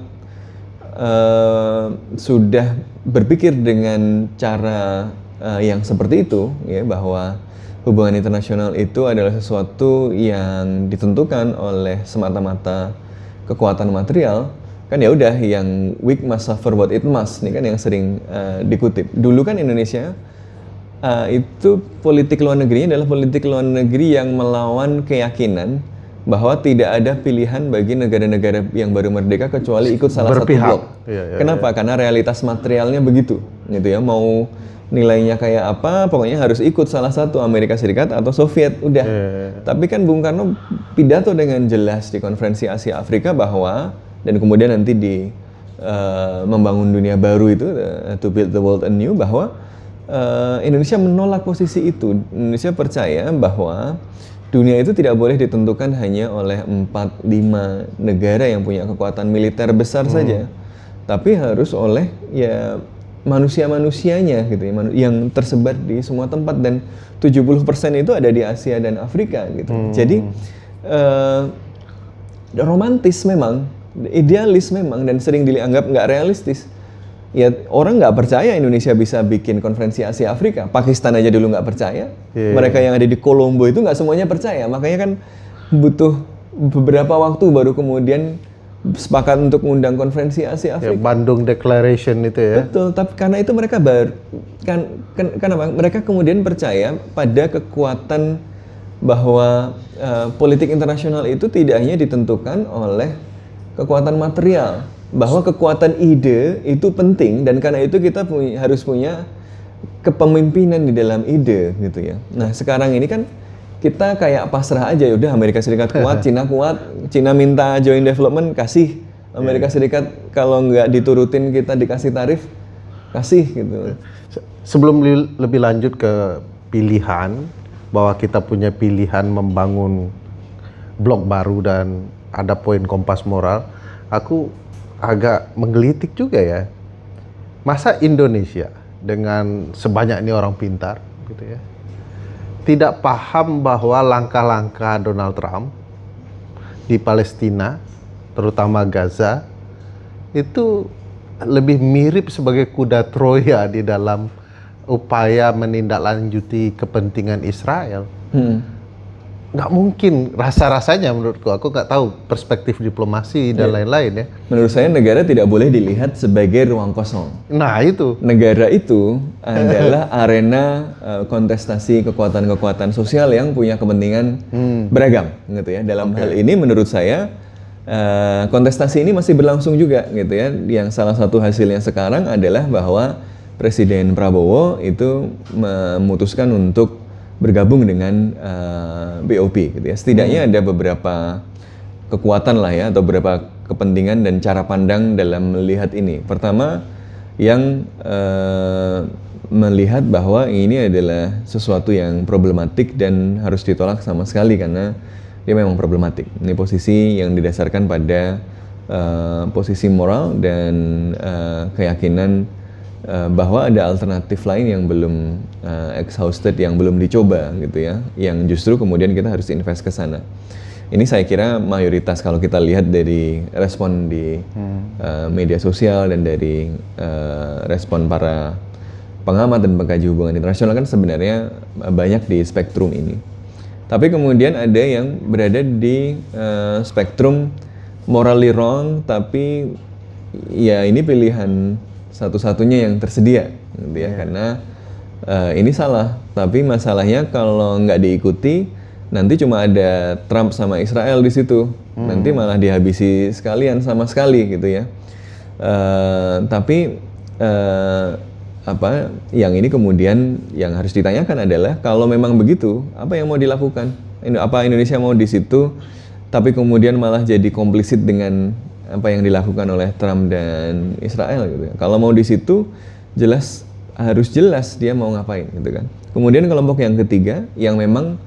sudah berpikir dengan cara yang seperti itu, ya bahwa hubungan internasional itu adalah sesuatu yang ditentukan oleh semata-mata kekuatan material. Kan ya udah yang weak must suffer what it must, ini kan yang sering dikutip. Dulu kan Indonesia itu politik luar negerinya adalah politik luar negeri yang melawan keyakinan bahwa tidak ada pilihan bagi negara-negara yang baru merdeka kecuali ikut salah satu blok. Kenapa? Karena realitas materialnya begitu, gitu ya. Mau nilainya kayak apa, pokoknya harus ikut salah satu, Amerika Serikat atau Soviet, udah. Tapi kan Bung Karno pidato dengan jelas di konferensi Asia Afrika bahwa dan kemudian nanti di membangun dunia baru itu, to build the world anew, bahwa Indonesia menolak posisi itu. Indonesia percaya bahwa dunia itu tidak boleh ditentukan hanya oleh 4-5 negara yang punya kekuatan militer besar saja, tapi harus oleh ya manusia-manusianya gitu ya, yang tersebar di semua tempat, dan 70% itu ada di Asia dan Afrika gitu. Jadi romantis memang, idealis memang, dan sering dianggap nggak realistis. Ya orang nggak percaya Indonesia bisa bikin konferensi Asia Afrika. Pakistan aja dulu nggak percaya. Mereka yang ada di Kolombo itu nggak semuanya percaya. Makanya kan butuh beberapa waktu baru kemudian sepakat untuk mengundang konferensi Asia Ya, Afrika. Bandung Declaration itu ya. Betul, tapi karena itu mereka kenapa? Mereka kemudian percaya pada kekuatan bahwa politik internasional itu tidak hanya ditentukan oleh kekuatan material, bahwa kekuatan ide itu penting dan karena itu kita harus punya kepemimpinan di dalam ide gitu ya. Nah sekarang ini kan kita kayak pasrah aja, udah Amerika Serikat kuat, Cina minta joint development kasih, Amerika Serikat kalau nggak diturutin kita dikasih tarif kasih gitu. Sebelum lebih lanjut ke pilihan, bahwa kita punya pilihan membangun blok baru dan ada poin kompas moral, aku agak menggelitik juga ya. Masa Indonesia dengan sebanyak ini orang pintar gitu ya, tidak paham bahwa langkah-langkah Donald Trump di Palestina, terutama Gaza, itu lebih mirip sebagai kuda Troya di dalam upaya menindaklanjuti kepentingan Israel. Nggak mungkin, rasa-rasanya menurutku, aku nggak tahu perspektif diplomasi dan lain-lain ya. Menurut saya negara tidak boleh dilihat sebagai ruang kosong. Nah itu. Negara itu adalah arena kontestasi kekuatan-kekuatan sosial yang punya kepentingan beragam, gitu ya. Dalam hal ini, menurut saya kontestasi ini masih berlangsung juga, gitu ya. Yang salah satu hasilnya sekarang adalah bahwa Presiden Prabowo itu memutuskan untuk bergabung dengan BOP, gitu ya. Setidaknya ada beberapa kekuatan lah ya, atau beberapa kepentingan dan cara pandang dalam melihat ini. Pertama, yang melihat bahwa ini adalah sesuatu yang problematik dan harus ditolak sama sekali karena dia memang problematik. Ini posisi yang didasarkan pada posisi moral dan keyakinan bahwa ada alternatif lain yang belum exhausted, yang belum dicoba gitu ya, yang justru kemudian kita harus invest ke sana. Ini saya kira mayoritas kalau kita lihat dari respon di media sosial dan dari respon para pengamat dan pengkaji hubungan internasional kan sebenarnya banyak di spektrum ini. Tapi kemudian ada yang berada di spektrum morally wrong, tapi ya ini pilihan satu-satunya yang tersedia, gitu ya. Karena ini salah. Tapi masalahnya kalau nggak diikuti, nanti cuma ada Trump sama Israel di situ. Nanti malah dihabisi sekalian sama sekali, gitu ya. Tapi yang ini kemudian yang harus ditanyakan adalah kalau memang begitu, apa yang mau dilakukan? Apa Indonesia mau di situ, tapi kemudian malah jadi komplisit dengan apa yang dilakukan oleh Trump dan Israel gitu ya. Kalau mau di situ harus jelas dia mau ngapain gitu kan. Kemudian kelompok yang ketiga yang memang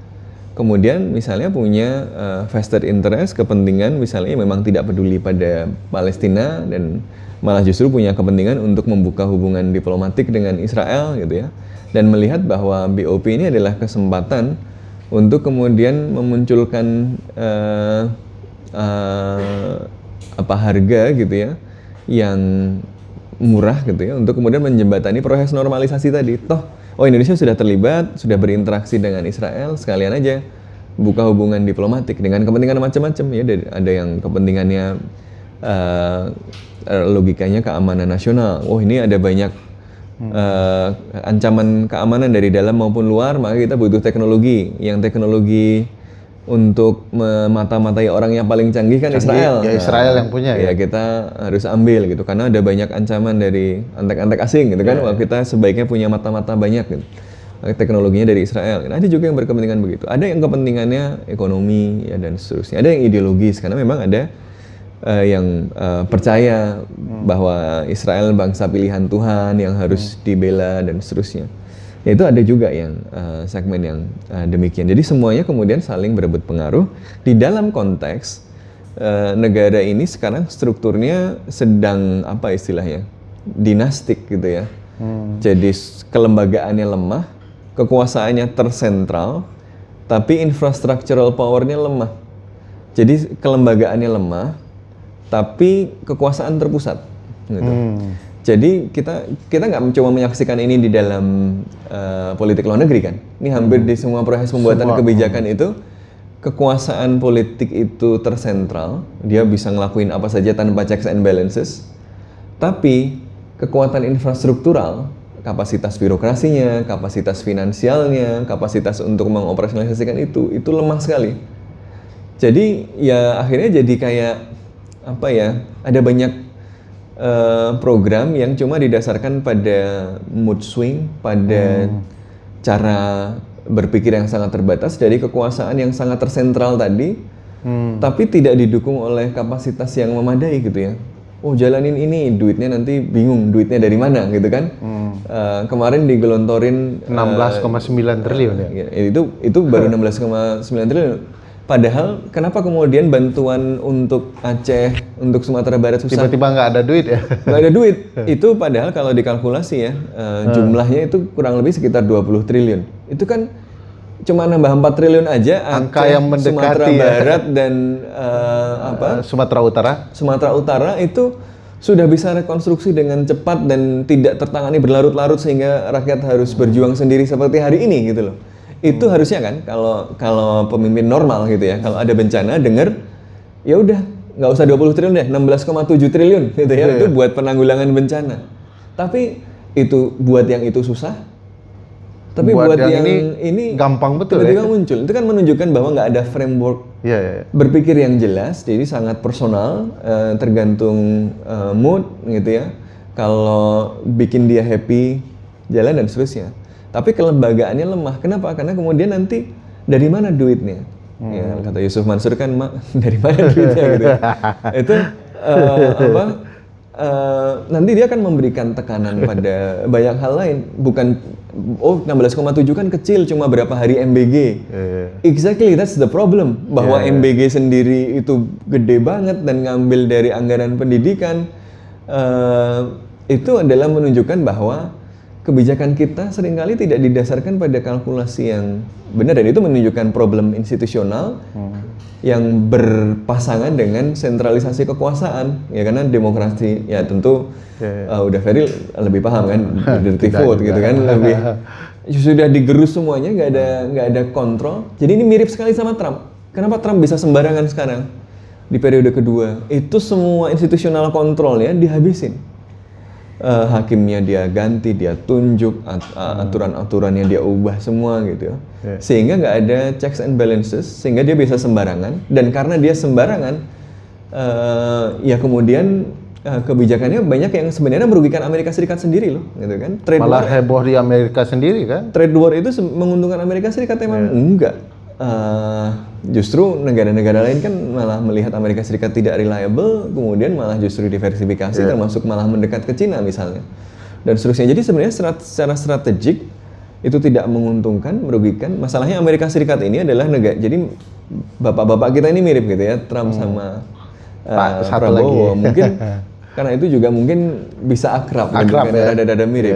kemudian misalnya punya vested interest, kepentingan misalnya memang tidak peduli pada Palestina dan malah justru punya kepentingan untuk membuka hubungan diplomatik dengan Israel gitu ya. Dan melihat bahwa BOP ini adalah kesempatan untuk kemudian memunculkan harga gitu ya yang murah gitu ya untuk kemudian menjembatani proses normalisasi tadi. Toh Indonesia sudah terlibat, sudah berinteraksi dengan Israel, sekalian aja buka hubungan diplomatik dengan kepentingan macam-macam ya. Ada yang kepentingannya logikanya keamanan nasional. Ini ada banyak ancaman keamanan dari dalam maupun luar, maka kita butuh teknologi. Yang teknologi untuk memata-matai orang yang paling canggih kan Israel. Ya Israel yang punya ya. Kita harus ambil gitu karena ada banyak ancaman dari antek-antek asing gitu kan. Wah, kita sebaiknya punya mata-mata banyak gitu. Teknologinya dari Israel. Ada juga yang berkepentingan begitu. Ada yang kepentingannya ekonomi ya dan seterusnya. Ada yang ideologis karena memang ada yang percaya bahwa Israel bangsa pilihan Tuhan yang harus dibela dan seterusnya. Ya itu ada juga yang segmen yang demikian. Jadi semuanya kemudian saling berebut pengaruh di dalam konteks negara ini sekarang strukturnya sedang apa istilahnya dinastik gitu ya. Jadi kelembagaannya lemah, kekuasaannya tersentral, tapi infrastructural powernya lemah. Jadi kelembagaannya lemah, tapi kekuasaan terpusat. Gitu. Jadi kita nggak cuma menyaksikan ini di dalam politik luar negeri kan. Ini hampir di semua proses pembuatan kebijakan itu kekuasaan politik itu tersentral, dia bisa ngelakuin apa saja tanpa checks and balances. Tapi kekuatan infrastruktural, kapasitas birokrasinya, kapasitas finansialnya, kapasitas untuk mengoperasionalisasikan itu lemah sekali. Jadi ya akhirnya jadi kayak apa ya? Ada banyak program yang cuma didasarkan pada mood swing, pada cara berpikir yang sangat terbatas dari kekuasaan yang sangat tersentral tadi, tapi tidak didukung oleh kapasitas yang memadai gitu ya. Oh jalanin ini, duitnya nanti bingung duitnya dari mana gitu kan. Kemarin digelontorin 16,9 triliun ya. Itu baru 16,9 triliun. Padahal kenapa kemudian bantuan untuk Aceh, untuk Sumatera Barat susah? Tiba-tiba nggak ada duit ya? Nggak ada duit. Itu padahal kalau dikalkulasi ya, jumlahnya itu kurang lebih sekitar 20 triliun. Itu kan cuma nambah 4 triliun aja. Angka Aceh, yang mendekati Sumatera ya. Barat dan Sumatera Utara. Sumatera Utara itu sudah bisa rekonstruksi dengan cepat dan tidak tertangani berlarut-larut sehingga rakyat harus berjuang sendiri seperti hari ini gitu loh. Itu harusnya kan kalau pemimpin normal gitu ya, kalau ada bencana dengar ya udah nggak usah 20 triliun deh, 16,7 triliun gitu ya, itu buat penanggulangan bencana. Tapi itu buat yang itu susah. Tapi buat yang ini gampang betul tiba-tiba muncul. Itu kan menunjukkan bahwa nggak ada framework berpikir yang jelas, jadi sangat personal, tergantung mood gitu ya. Kalau bikin dia happy, jalan dan seterusnya. Tapi kelembagaannya lemah. Kenapa? Karena kemudian nanti dari mana duitnya? Ya, kata Yusuf Mansur kan, dari mana duitnya gitu. Itu nanti dia akan memberikan tekanan pada banyak hal lain. Bukan 16,7 kan kecil, cuma berapa hari MBG. Exactly, that's the problem. Bahwa MBG sendiri itu gede banget dan ngambil dari anggaran pendidikan. Itu adalah menunjukkan bahwa kebijakan kita seringkali tidak didasarkan pada kalkulasi yang benar, dan itu menunjukkan problem institusional yang berpasangan dengan sentralisasi kekuasaan ya, karena demokrasi ya tentu udah Ferry lebih paham kan, dirty vote gitu kan, lebih sudah digerus semuanya, nggak ada kontrol. Jadi ini mirip sekali sama Trump. Kenapa Trump bisa sembarangan sekarang di periode kedua? Itu semua institusional kontrolnya dihabisin. Hakimnya dia ganti, dia tunjuk, aturan-aturannya dia ubah semua gitu. Sehingga nggak ada checks and balances, sehingga dia bisa sembarangan. Dan karena dia sembarangan, ya kemudian kebijakannya banyak yang sebenarnya merugikan Amerika Serikat sendiri loh, gitu kan. Trade malah war, heboh di Amerika sendiri kan? Trade war itu menguntungkan Amerika Serikat emang enggak. Justru negara-negara lain kan malah melihat Amerika Serikat tidak reliable, kemudian malah justru diversifikasi, termasuk malah mendekat ke Cina misalnya, dan seterusnya. Jadi sebenarnya secara strategik itu tidak menguntungkan, merugikan. Masalahnya Amerika Serikat ini adalah negara, jadi bapak-bapak kita ini mirip gitu ya, Trump sama Prabowo. Mungkin karena itu juga mungkin bisa akrab ya. Rada-rada mirip,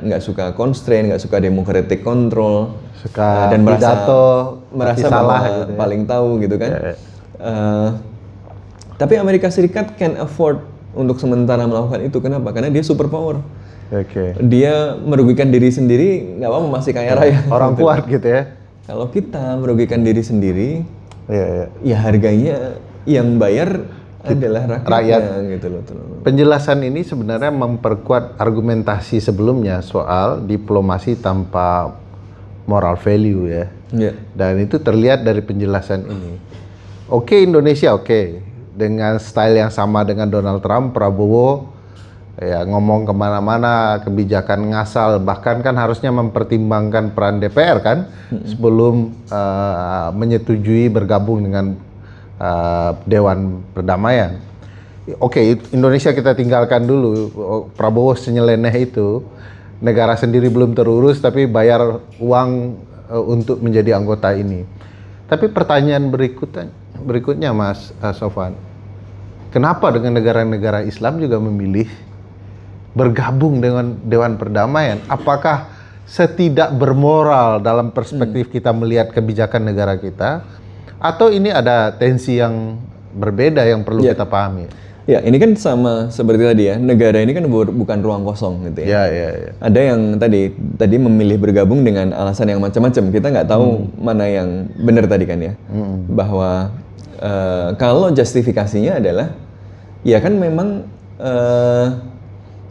nggak suka constraint, nggak suka democratic control, suka dan merasa salah gitu ya, paling tahu gitu kan. Tapi Amerika Serikat can afford untuk sementara melakukan itu. Kenapa? Karena dia superpower. Dia merugikan diri sendiri, nggak apa-apa, masih kaya raya. Orang kuat gitu ya. Kalau kita merugikan diri sendiri, ya harganya yang bayar adalah rakyat gitu loh. Penjelasan ini sebenarnya memperkuat argumentasi sebelumnya soal diplomasi tanpa moral value ya. Dan itu terlihat dari penjelasan ini. Indonesia dengan style yang sama dengan Donald Trump, Prabowo ya ngomong kemana-mana kebijakan ngasal, bahkan kan harusnya mempertimbangkan peran DPR kan sebelum menyetujui bergabung dengan Dewan Perdamaian. Indonesia kita tinggalkan dulu. Prabowo senyeleneh itu, negara sendiri belum terurus tapi bayar uang untuk menjadi anggota ini. Tapi pertanyaan berikutnya Mas Sofwan, kenapa dengan negara-negara Islam juga memilih bergabung dengan Dewan Perdamaian? Apakah setidak bermoral dalam perspektif kita melihat kebijakan negara kita? Atau ini ada tensi yang berbeda yang perlu kita pahami? Ya, ini kan sama seperti tadi ya, negara ini kan bukan ruang kosong gitu ya. Ya. Ada yang tadi memilih bergabung dengan alasan yang macam-macam. Kita nggak tahu mana yang benar tadi kan ya. Bahwa kalau justifikasinya adalah, ya kan memang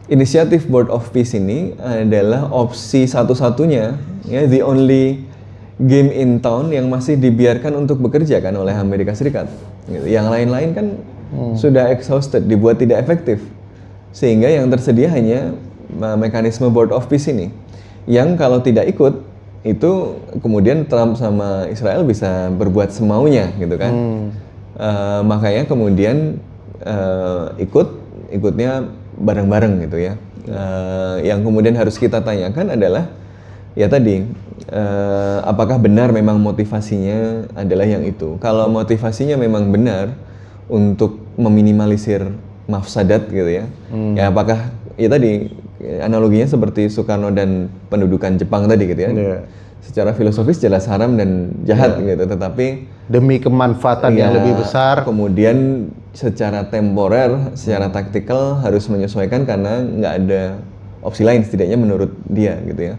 inisiatif Board of Peace ini adalah opsi satu-satunya, ya, the only game in town yang masih dibiarkan untuk bekerja kan oleh Amerika Serikat. Gitu. Yang lain-lain kan sudah exhausted, dibuat tidak efektif, sehingga yang tersedia hanya mekanisme Board of Peace ini, yang kalau tidak ikut itu kemudian Trump sama Israel bisa berbuat semaunya gitu kan. Makanya kemudian ikutnya bareng-bareng gitu ya. Yang kemudian harus kita tanyakan adalah ya tadi, apakah benar memang motivasinya adalah yang itu. Kalau motivasinya memang benar untuk meminimalisir mafsadat gitu ya. Ya apakah ya tadi analoginya seperti Soekarno dan pendudukan Jepang tadi gitu ya. Secara filosofis jelas haram dan jahat gitu, tetapi demi kemanfaatan yang lebih besar. Kemudian secara temporer, secara taktikal harus menyesuaikan karena nggak ada opsi lain setidaknya menurut dia gitu ya.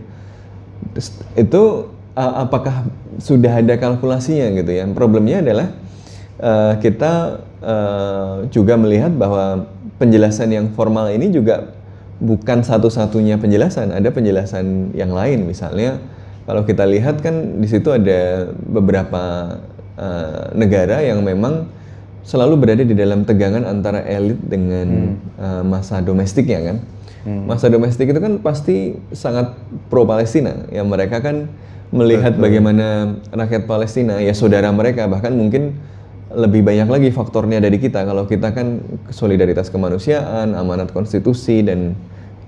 Itu apakah sudah ada kalkulasinya gitu ya. Problemnya adalah kita juga melihat bahwa penjelasan yang formal ini juga bukan satu-satunya penjelasan, ada penjelasan yang lain. Misalnya kalau kita lihat kan di situ ada beberapa negara yang memang selalu berada di dalam tegangan antara elit dengan massa domestiknya kan. Massa domestik itu kan pasti sangat pro Palestina. Ya mereka kan melihat bagaimana rakyat Palestina ya saudara mereka, bahkan mungkin lebih banyak lagi faktornya dari kita. Kalau kita kan solidaritas kemanusiaan, amanat konstitusi, dan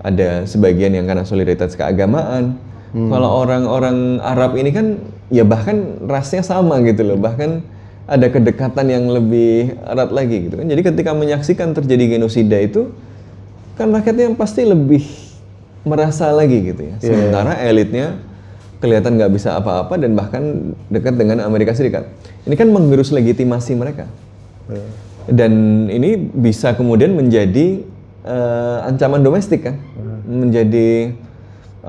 ada sebagian yang karena solidaritas keagamaan. Kalau orang-orang Arab ini kan ya bahkan rasnya sama gitu loh, bahkan ada kedekatan yang lebih erat lagi gitu kan. Jadi ketika menyaksikan terjadi genosida itu kan rakyatnya pasti lebih merasa lagi gitu ya. Sementara elitnya kelihatan nggak bisa apa-apa dan bahkan dekat dengan Amerika Serikat. Ini kan menggerus legitimasi mereka. Dan ini bisa kemudian menjadi ancaman domestik kan. Menjadi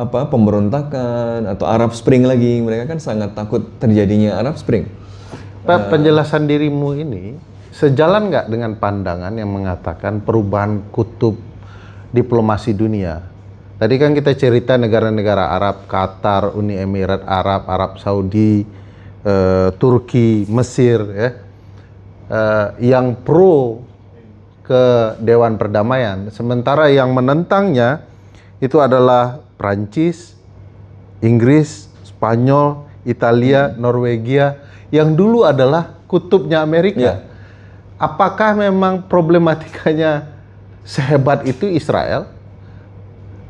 pemberontakan atau Arab Spring lagi. Mereka kan sangat takut terjadinya Arab Spring. Pak, penjelasan dirimu ini sejalan nggak dengan pandangan yang mengatakan perubahan kutub diplomasi dunia? Tadi kan kita cerita negara-negara Arab, Qatar, Uni Emirat Arab, Arab Saudi, Turki, Mesir, ya, yang pro ke Dewan Perdamaian. Sementara yang menentangnya itu adalah Prancis, Inggris, Spanyol, Italia, Norwegia, yang dulu adalah kutubnya Amerika. Apakah memang problematikanya sehebat itu Israel?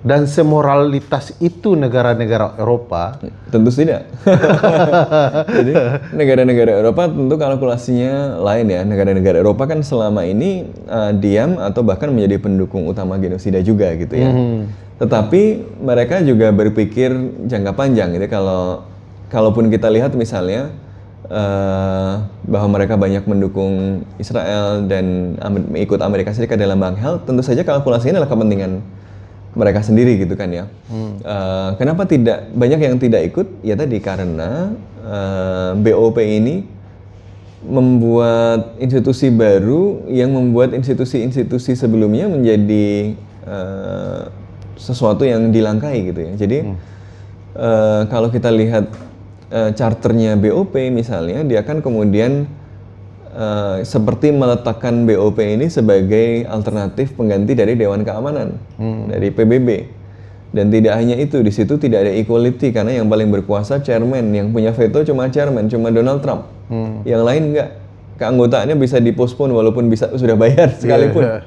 Dan semoralitas itu negara-negara Eropa? Tentu tidak. Jadi negara-negara Eropa tentu kalkulasinya lain ya. Negara-negara Eropa kan selama ini diam atau bahkan menjadi pendukung utama genosida juga gitu ya. Tetapi mereka juga berpikir jangka panjang gitu. Kalaupun kita lihat misalnya bahwa mereka banyak mendukung Israel dan ikut Amerika Serikat dalam bank health, tentu saja kalkulasinya adalah kepentingan mereka sendiri gitu kan ya. Kenapa tidak banyak yang tidak ikut? Ya tadi karena BOP ini membuat institusi baru yang membuat institusi-institusi sebelumnya menjadi sesuatu yang dilangkai gitu ya. Jadi kalau kita lihat charternya BOP misalnya, dia kan kemudian seperti meletakkan BOP ini sebagai alternatif pengganti dari Dewan Keamanan, dari PBB. Dan tidak hanya itu, di situ tidak ada equality karena yang paling berkuasa chairman, yang punya veto cuma chairman, cuma Donald Trump. Yang lain enggak. Keanggotaannya bisa dipospon walaupun sudah bayar sekalipun.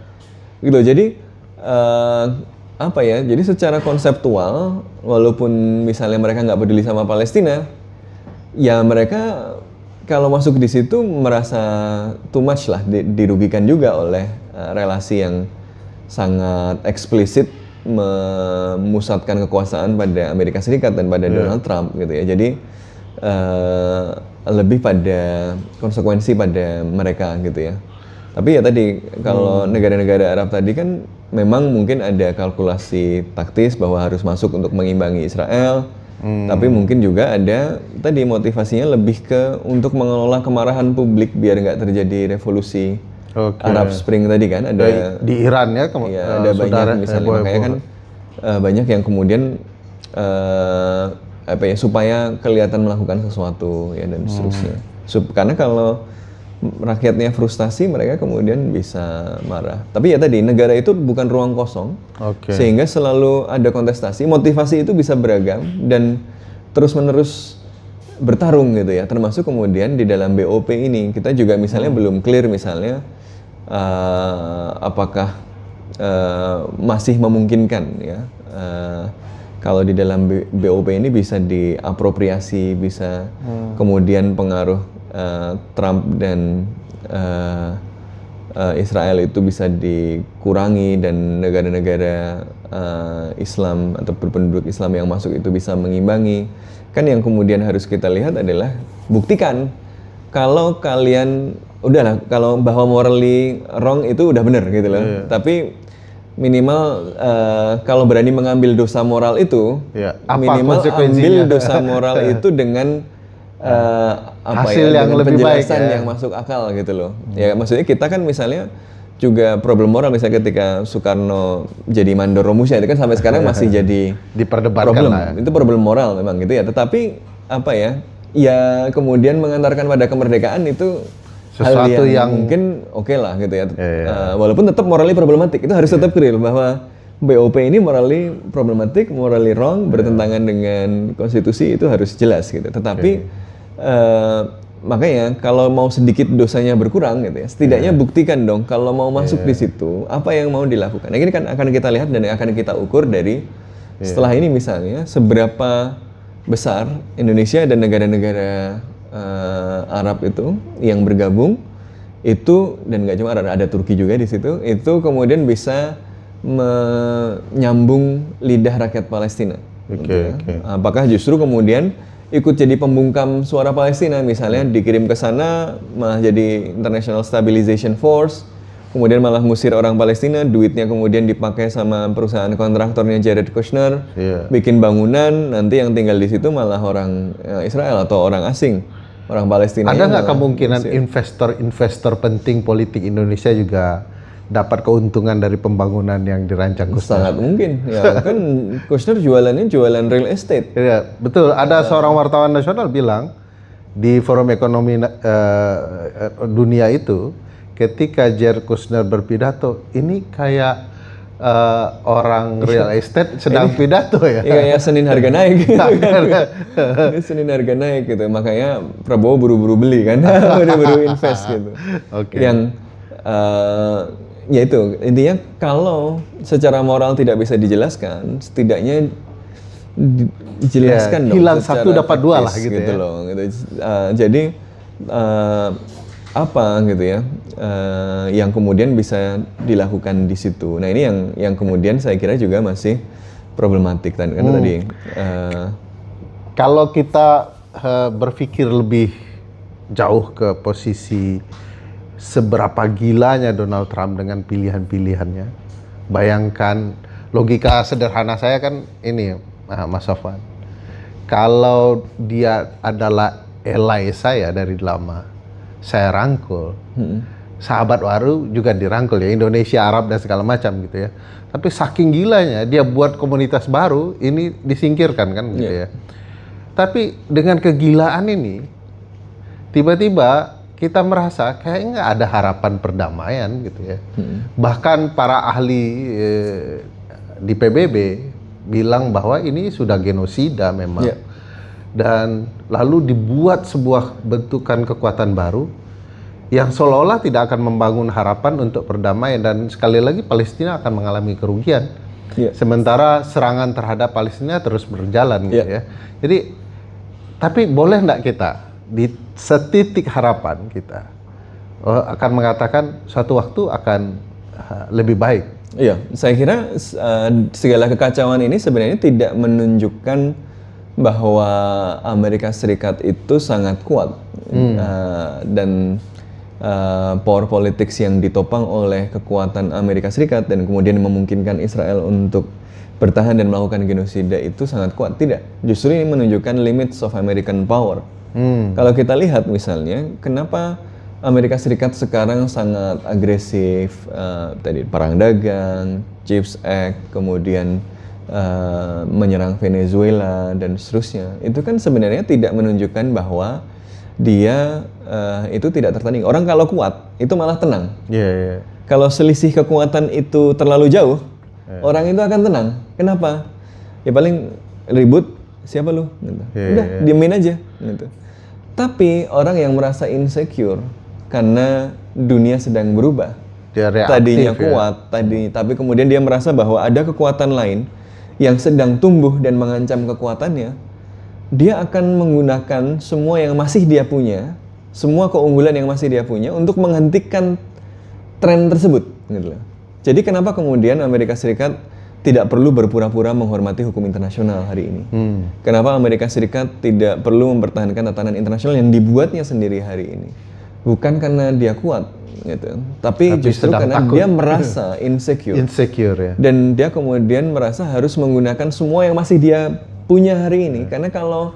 Gitu. Jadi Jadi secara konseptual, walaupun misalnya mereka nggak peduli sama Palestina, ya mereka kalau masuk di situ merasa too much lah, dirugikan juga oleh relasi yang sangat eksplisit memusatkan kekuasaan pada Amerika Serikat dan pada Donald Trump gitu ya. Jadi lebih pada konsekuensi pada mereka gitu ya. Tapi ya tadi kalau negara-negara Arab tadi kan memang mungkin ada kalkulasi taktis bahwa harus masuk untuk mengimbangi Israel. Tapi mungkin juga ada tadi motivasinya lebih ke untuk mengelola kemarahan publik biar nggak terjadi revolusi Arab Spring tadi kan ada di Iran ya, iya, ada banyak misalnya makanya kan banyak yang kemudian apa ya supaya kelihatan melakukan sesuatu ya dan seterusnya. Karena kalau rakyatnya frustasi mereka kemudian bisa marah. Tapi ya tadi negara itu bukan ruang kosong, sehingga selalu ada kontestasi. Motivasi itu bisa beragam dan terus-menerus bertarung gitu ya. Termasuk kemudian di dalam BOP ini kita juga misalnya belum clear misalnya apakah masih memungkinkan ya kalau di dalam BOP ini bisa diapropriasi, bisa kemudian pengaruh Trump dan Israel itu bisa dikurangi dan negara-negara Islam atau berpenduduk Islam yang masuk itu bisa mengimbangi. Kan yang kemudian harus kita lihat adalah buktikan kalau kalian udahlah kalau bahwa morally wrong itu udah benar gitu loh. Tapi minimal kalau berani mengambil dosa moral itu minimal ambil dosa moral itu dengan hasil yang lebih baik yang masuk akal gitu loh. Ya maksudnya kita kan misalnya juga problem moral misalnya ketika Soekarno jadi mandor Romusha itu kan sampai sekarang masih jadi diperdebatkan problem. lah. Itu problem moral memang gitu ya. Tetapi apa ya? Ya kemudian mengantarkan pada kemerdekaan itu sesuatu hal yang mungkin oke lah gitu ya. Walaupun tetap morally problematik. Itu harus tetap clear bahwa BOP ini morally problematik, morally wrong, bertentangan dengan konstitusi itu harus jelas gitu. Tetapi makanya kalau mau sedikit dosanya berkurang gitu ya, setidaknya buktikan dong kalau mau masuk di situ apa yang mau dilakukan. Nah, ini kan akan kita lihat dan akan kita ukur dari setelah ini misalnya seberapa besar Indonesia dan negara-negara Arab itu yang bergabung itu dan nggak cuma ada Turki juga di situ itu kemudian bisa menyambung lidah rakyat Palestina. Apakah justru kemudian ikut jadi pembungkam suara Palestina misalnya dikirim ke sana malah jadi International Stabilization Force kemudian malah ngusir orang Palestina duitnya kemudian dipakai sama perusahaan kontraktornya Jared Kushner bikin bangunan nanti yang tinggal di situ malah orang Israel atau orang asing orang Palestina. Ada nggak kemungkinan investor penting politik Indonesia juga dapat keuntungan dari pembangunan yang dirancang Kushner? Sangat mungkin, ya kan Kushner jualannya jualan real estate. Iya, betul. Ada seorang wartawan nasional bilang di Forum Ekonomi Dunia itu, ketika Jared Kushner berpidato, ini kayak orang real estate sedang pidato ya. Iya, kayak Senin harga naik. Ini Senin harga naik gitu, makanya Prabowo buru-buru beli kan, buru-buru invest gitu. Yang ya itu intinya kalau secara moral tidak bisa dijelaskan setidaknya dijelaskan dong hilang satu dapat dua lah gitu ya loh gitu. Jadi apa gitu ya yang kemudian bisa dilakukan di situ. Nah ini yang kemudian saya kira juga masih problematik karena tadi kalau kita berpikir lebih jauh ke posisi seberapa gilanya Donald Trump dengan pilihan-pilihannya. Bayangkan, logika sederhana saya kan ini, Mas Sofwan. Kalau dia adalah ally saya dari lama, saya rangkul. Sahabat baru juga dirangkul ya, Indonesia, Arab dan segala macam gitu ya. Tapi saking gilanya, dia buat komunitas baru, ini disingkirkan kan gitu ya. Tapi dengan kegilaan ini, tiba-tiba kita merasa kayak nggak ada harapan perdamaian gitu ya. Bahkan para ahli di PBB bilang bahwa ini sudah genosida memang. Dan lalu dibuat sebuah bentukan kekuatan baru yang seolah-olah tidak akan membangun harapan untuk perdamaian dan sekali lagi Palestina akan mengalami kerugian. Sementara serangan terhadap Palestina terus berjalan gitu ya. Jadi tapi boleh nggak kita di setitik harapan kita akan mengatakan suatu waktu akan lebih baik. Iya, saya kira segala kekacauan ini sebenarnya tidak menunjukkan bahwa Amerika Serikat itu sangat kuat dan power politics yang ditopang oleh kekuatan Amerika Serikat dan kemudian memungkinkan Israel untuk bertahan dan melakukan genosida itu sangat kuat. Tidak, justru ini menunjukkan limits of American power. Kalau kita lihat misalnya, kenapa Amerika Serikat sekarang sangat agresif, tadi perang dagang, CHIPS Act, kemudian menyerang Venezuela dan seterusnya, itu kan sebenarnya tidak menunjukkan bahwa dia itu tidak tertanding. Orang kalau kuat itu malah tenang. Kalau selisih kekuatan itu terlalu jauh, orang itu akan tenang. Kenapa? Ya paling ribut, siapa lu? Gitu. Udah, diemin aja. Gitu. Tapi orang yang merasa insecure karena dunia sedang berubah, dia reaktif, tadinya kuat, tapi kemudian dia merasa bahwa ada kekuatan lain yang sedang tumbuh dan mengancam kekuatannya, dia akan menggunakan semua yang masih dia punya, semua keunggulan yang masih dia punya untuk menghentikan tren tersebut. Gitu loh. Jadi kenapa kemudian Amerika Serikat tidak perlu berpura-pura menghormati hukum internasional hari ini? Kenapa Amerika Serikat tidak perlu mempertahankan tatanan internasional yang dibuatnya sendiri hari ini? Bukan karena dia kuat, gitu. Tapi justru karena takut. Dia merasa insecure ya. Dan dia kemudian merasa harus menggunakan semua yang masih dia punya hari ini. Karena kalau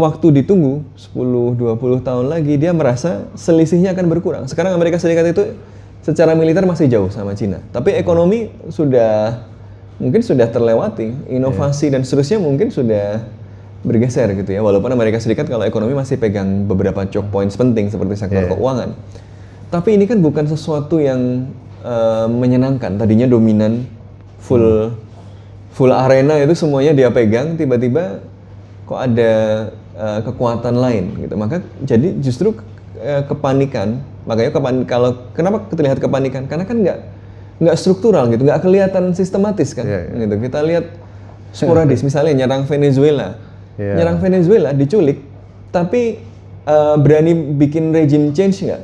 waktu ditunggu 10-20 tahun lagi, dia merasa selisihnya akan berkurang. Sekarang Amerika Serikat itu secara militer masih jauh sama Cina, tapi ekonomi mungkin sudah terlewati, inovasi dan seterusnya mungkin sudah bergeser gitu ya. Walaupun Amerika Serikat kalau ekonomi masih pegang beberapa choke points penting seperti sektor keuangan. Tapi ini kan bukan sesuatu yang menyenangkan. Tadinya dominan full arena itu semuanya dia pegang, tiba-tiba kok ada kekuatan lain gitu. Maka jadi justru kepanikan. Makanya kenapa terlihat kepanikan? Karena kan nggak struktural gitu, nggak kelihatan sistematis kan. Gitu. Kita lihat sporadis, misalnya nyerang Venezuela. Nyerang Venezuela, diculik, tapi berani bikin regime change nggak?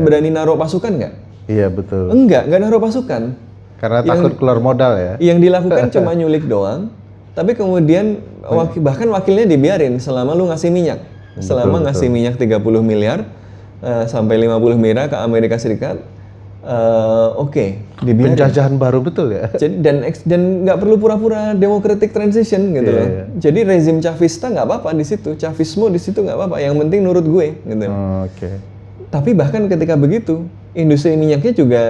Berani naruh pasukan nggak? Iya betul. Nggak naruh pasukan. Karena takut keluar modal ya. Yang dilakukan cuma nyulik doang, tapi kemudian bahkan wakilnya dibiarin selama lu ngasih minyak. Selama ngasih minyak 30 miliar sampai 50 miliar ke Amerika Serikat, dibiarin. Penjajahan baru betul ya. Jadi, dan nggak perlu pura-pura democratic transition gitu loh. Jadi rezim Chavista nggak apa-apa di situ, Chavismo di situ nggak apa-apa. Yang penting nurut gue gitu. Tapi bahkan ketika begitu, industri minyaknya juga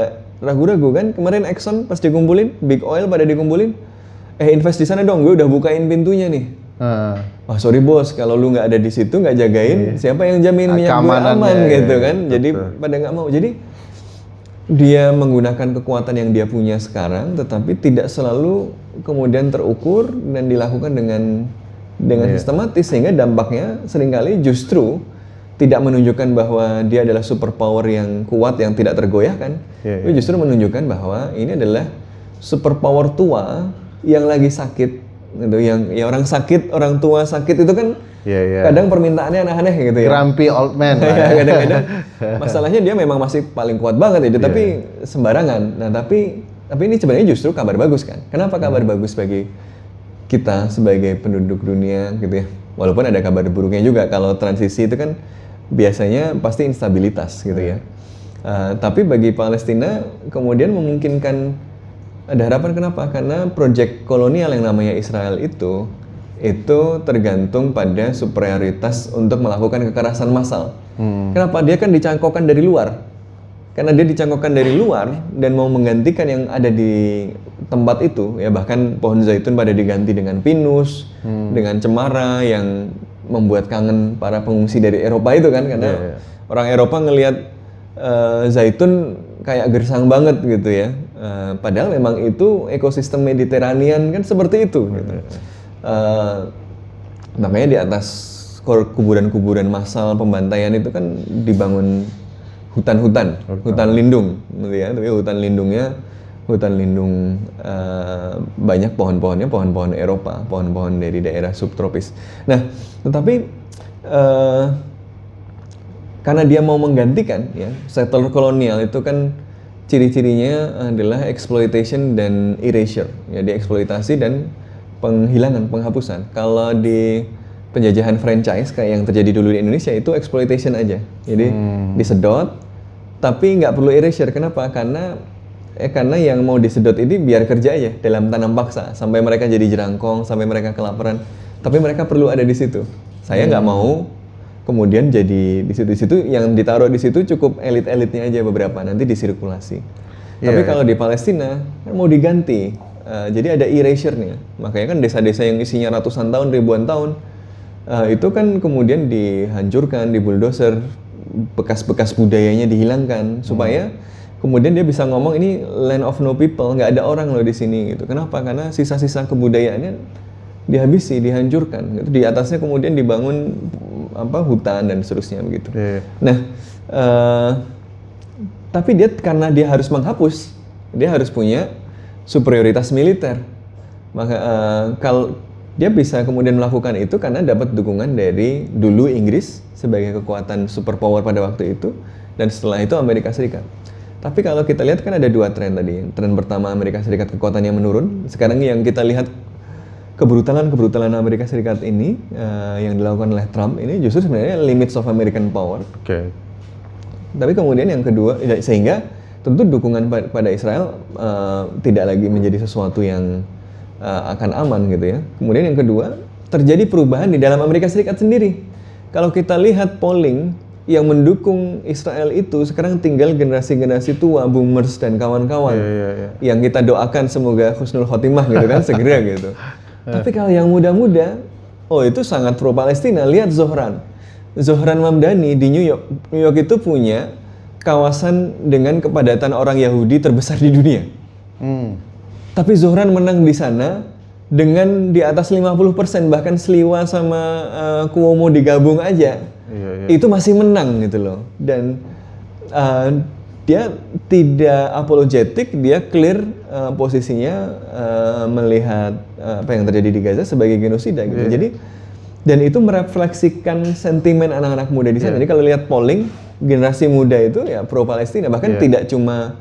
ragu-ragu kan. Kemarin Exxon pas dikumpulin, Big Oil pada dikumpulin, invest di sana dong, gue udah bukain pintunya nih. Wah sorry bos, kalau lu nggak ada di situ, nggak jagain, siapa yang jamin minyak gue aman gitu kan? Jadi pada nggak mau. Jadi dia menggunakan kekuatan yang dia punya sekarang, tetapi tidak selalu kemudian terukur dan dilakukan dengan sistematis, sehingga dampaknya seringkali justru tidak menunjukkan bahwa dia adalah superpower yang kuat yang tidak tergoyahkan. Tapi justru menunjukkan bahwa ini adalah superpower tua yang lagi sakit, gitu. Yang orang sakit, orang tua sakit itu kan kadang permintaannya aneh-aneh gitu ya. Grumpy old man. Kadang-kadang masalahnya dia memang masih paling kuat banget itu, tapi sembarangan. Nah tapi ini sebenarnya justru kabar bagus kan. Kenapa kabar bagus bagi kita sebagai penduduk dunia gitu ya. Walaupun ada kabar buruknya juga, kalau transisi itu kan biasanya pasti instabilitas gitu ya. Tapi bagi Palestina kemudian memungkinkan, ada harapan. Kenapa? Karena proyek kolonial yang namanya Israel itu tergantung pada superioritas untuk melakukan kekerasan massal. Kenapa? Dia kan dicangkokkan dari luar. Karena dia dicangkokkan dari luar dan mau menggantikan yang ada di tempat itu, ya bahkan pohon zaitun pada diganti dengan pinus, dengan cemara yang membuat kangen para pengungsi dari Eropa itu kan, karena orang Eropa ngelihat zaitun kayak gersang banget gitu ya. Padahal memang itu ekosistem Mediterranean kan seperti itu. Gitu. Makanya di atas kuburan-kuburan massal pembantaian itu kan dibangun hutan lindung, gitu ya. Tapi hutan lindung banyak pohon-pohonnya, pohon-pohon Eropa, pohon-pohon dari daerah subtropis. Nah, tetapi karena dia mau menggantikan, ya, settler kolonial itu kan ciri-cirinya adalah exploitation dan erasure, ya, dieksploitasi dan penghilangan, penghapusan. Kalau di penjajahan franchise kayak yang terjadi dulu di Indonesia itu exploitation aja. Jadi disedot, tapi nggak perlu erasure. Kenapa? Karena yang mau disedot ini biar kerja aja dalam tanam paksa sampai mereka jadi jerangkong, sampai mereka kelaparan. Tapi mereka perlu ada di situ. Saya nggak mau kemudian jadi di situ yang ditaruh di situ cukup elit-elitnya aja beberapa, nanti disirkulasi. Tapi kalau di Palestina kan mau diganti. Jadi ada erasure-nya. Makanya kan desa-desa yang isinya ratusan tahun, ribuan tahun itu kan kemudian dihancurkan, dibuldoser, bekas-bekas budayanya dihilangkan supaya kemudian dia bisa ngomong ini land of no people, nggak ada orang loh di sini gitu. Kenapa? Karena sisa-sisa kebudayaannya dihabisi, dihancurkan. Gitu. Di atasnya kemudian dibangun hutan dan seterusnya begitu. Nah, tapi dia karena dia harus menghapus, dia harus punya superioritas militer. Maka kalau dia bisa kemudian melakukan itu karena dapat dukungan dari dulu Inggris sebagai kekuatan superpower pada waktu itu, dan setelah itu Amerika Serikat. Tapi kalau kita lihat kan ada dua tren tadi. Tren pertama Amerika Serikat kekuatannya menurun. Sekarang yang kita lihat kebrutalan Amerika Serikat ini yang dilakukan oleh Trump ini justru sebenarnya limits of American power. Tapi kemudian yang kedua, sehingga tentu dukungan pada Israel tidak lagi menjadi sesuatu yang akan aman gitu ya. Kemudian yang kedua, terjadi perubahan di dalam Amerika Serikat sendiri. Kalau kita lihat polling yang mendukung Israel itu sekarang tinggal generasi-generasi tua, boomers dan kawan-kawan, yang kita doakan semoga husnul khotimah gitu kan, segera gitu. Tapi kalau yang muda-muda, itu sangat pro Palestina. Lihat Zohran Mamdani di New York. New York itu punya kawasan dengan kepadatan orang Yahudi terbesar di dunia. Tapi Zohran menang di sana dengan di atas 50%, bahkan Sliwa sama Cuomo digabung aja. Itu masih menang gitu loh. Dan dia tidak apologetik, dia clear posisinya melihat apa yang terjadi di Gaza sebagai genosida gitu. Jadi dan itu merefleksikan sentimen anak-anak muda di sana. Jadi kalau lihat polling, generasi muda itu ya pro Palestina, bahkan tidak cuma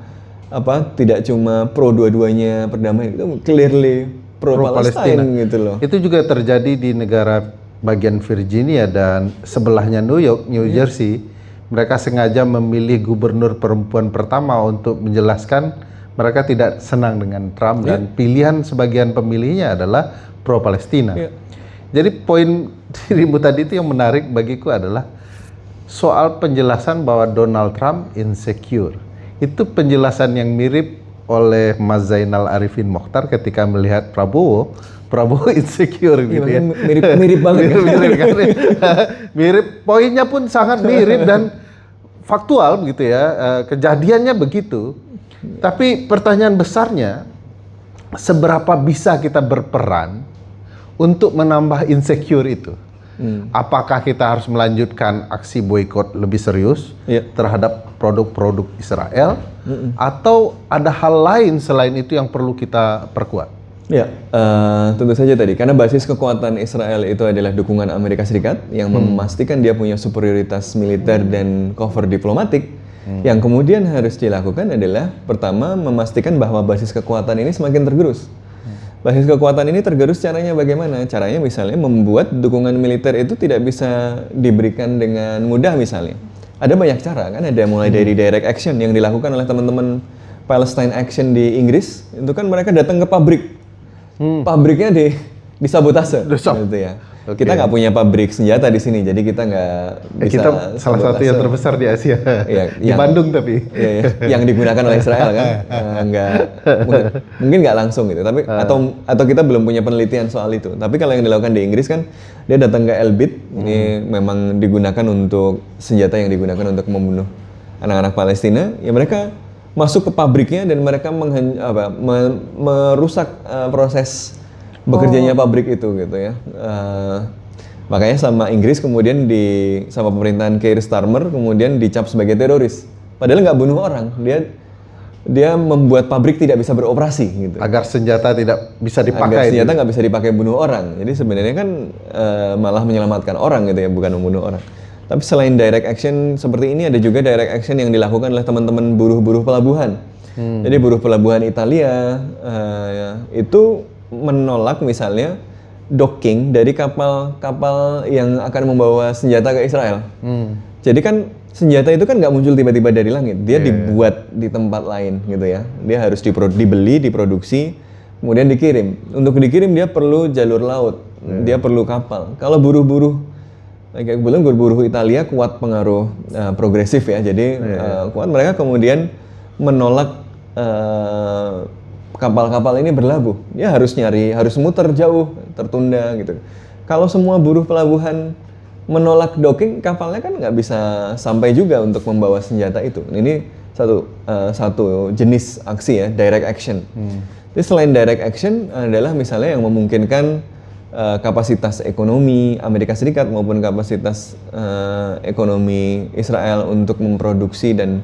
pro dua-duanya perdamaian, itu clearly pro Palestina gitu loh. Itu juga terjadi di negara bagian Virginia dan sebelahnya New York, New Jersey. Mereka sengaja memilih gubernur perempuan pertama untuk menjelaskan mereka tidak senang dengan Trump dan pilihan sebagian pemilihnya adalah pro Palestina. Jadi poin dirimu tadi itu yang menarik bagiku adalah soal penjelasan bahwa Donald Trump insecure. Itu penjelasan yang mirip oleh Mas Zainal Arifin Mokhtar ketika melihat Prabowo insecure gitu ya. Mirip banget. Mirip, poinnya pun sangat mirip dan faktual begitu ya. Kejadiannya begitu. Tapi pertanyaan besarnya, seberapa bisa kita berperan untuk menambah insecure itu? Apakah kita harus melanjutkan aksi boikot lebih serius terhadap produk-produk Israel, atau ada hal lain selain itu yang perlu kita perkuat? Ya, tentu saja tadi, karena basis kekuatan Israel itu adalah dukungan Amerika Serikat yang memastikan dia punya superioritas militer dan cover diplomatik. Yang kemudian harus dilakukan adalah pertama memastikan bahwa basis kekuatan ini semakin tergerus. Basis kekuatan ini tergerus caranya bagaimana? Caranya misalnya membuat dukungan militer itu tidak bisa diberikan dengan mudah misalnya. Ada banyak cara kan, ada mulai dari direct action yang dilakukan oleh teman-teman Palestine Action di Inggris. Itu kan mereka datang ke pabrik. Pabriknya disabotase gitu ya. Kita nggak punya pabrik senjata di sini, jadi kita nggak bisa. Kita salah satu yang terbesar di Asia, di Bandung tapi. Yang digunakan oleh Israel kan, mungkin nggak langsung gitu. Tapi atau kita belum punya penelitian soal itu. Tapi kalau yang dilakukan di Inggris kan, dia datang ke Elbit, ini memang digunakan untuk senjata yang digunakan untuk membunuh anak-anak Palestina. Ya mereka masuk ke pabriknya dan mereka merusak proses bekerjanya pabrik itu gitu ya. Makanya sama Inggris kemudian sama pemerintahan Keir Starmer kemudian dicap sebagai teroris. Padahal nggak bunuh orang, dia membuat pabrik tidak bisa beroperasi gitu. Agar senjata tidak bisa dipakai. Agar senjata nggak bisa dipakai bunuh orang. Jadi sebenarnya kan malah menyelamatkan orang gitu ya, bukan membunuh orang. Tapi selain direct action seperti ini, ada juga direct action yang dilakukan oleh teman-teman buruh-buruh pelabuhan. Jadi buruh pelabuhan Italia itu menolak misalnya docking dari kapal-kapal yang akan membawa senjata ke Israel. Jadi kan senjata itu kan nggak muncul tiba-tiba dari langit, dia dibuat di tempat lain gitu ya. Dia harus dibeli, diproduksi, kemudian dikirim. Untuk dikirim dia perlu jalur laut, dia perlu kapal. Kalau buruh-buruh, kayak kebetulan buruh Italia kuat pengaruh progresif ya, jadi kuat, mereka kemudian menolak kapal-kapal ini berlabuh. Dia harus muter jauh, tertunda gitu. Kalau semua buruh pelabuhan menolak docking, kapalnya kan nggak bisa sampai juga untuk membawa senjata itu. Ini satu jenis aksi ya, direct action. Jadi selain direct action adalah misalnya yang memungkinkan kapasitas ekonomi Amerika Serikat maupun kapasitas ekonomi Israel untuk memproduksi dan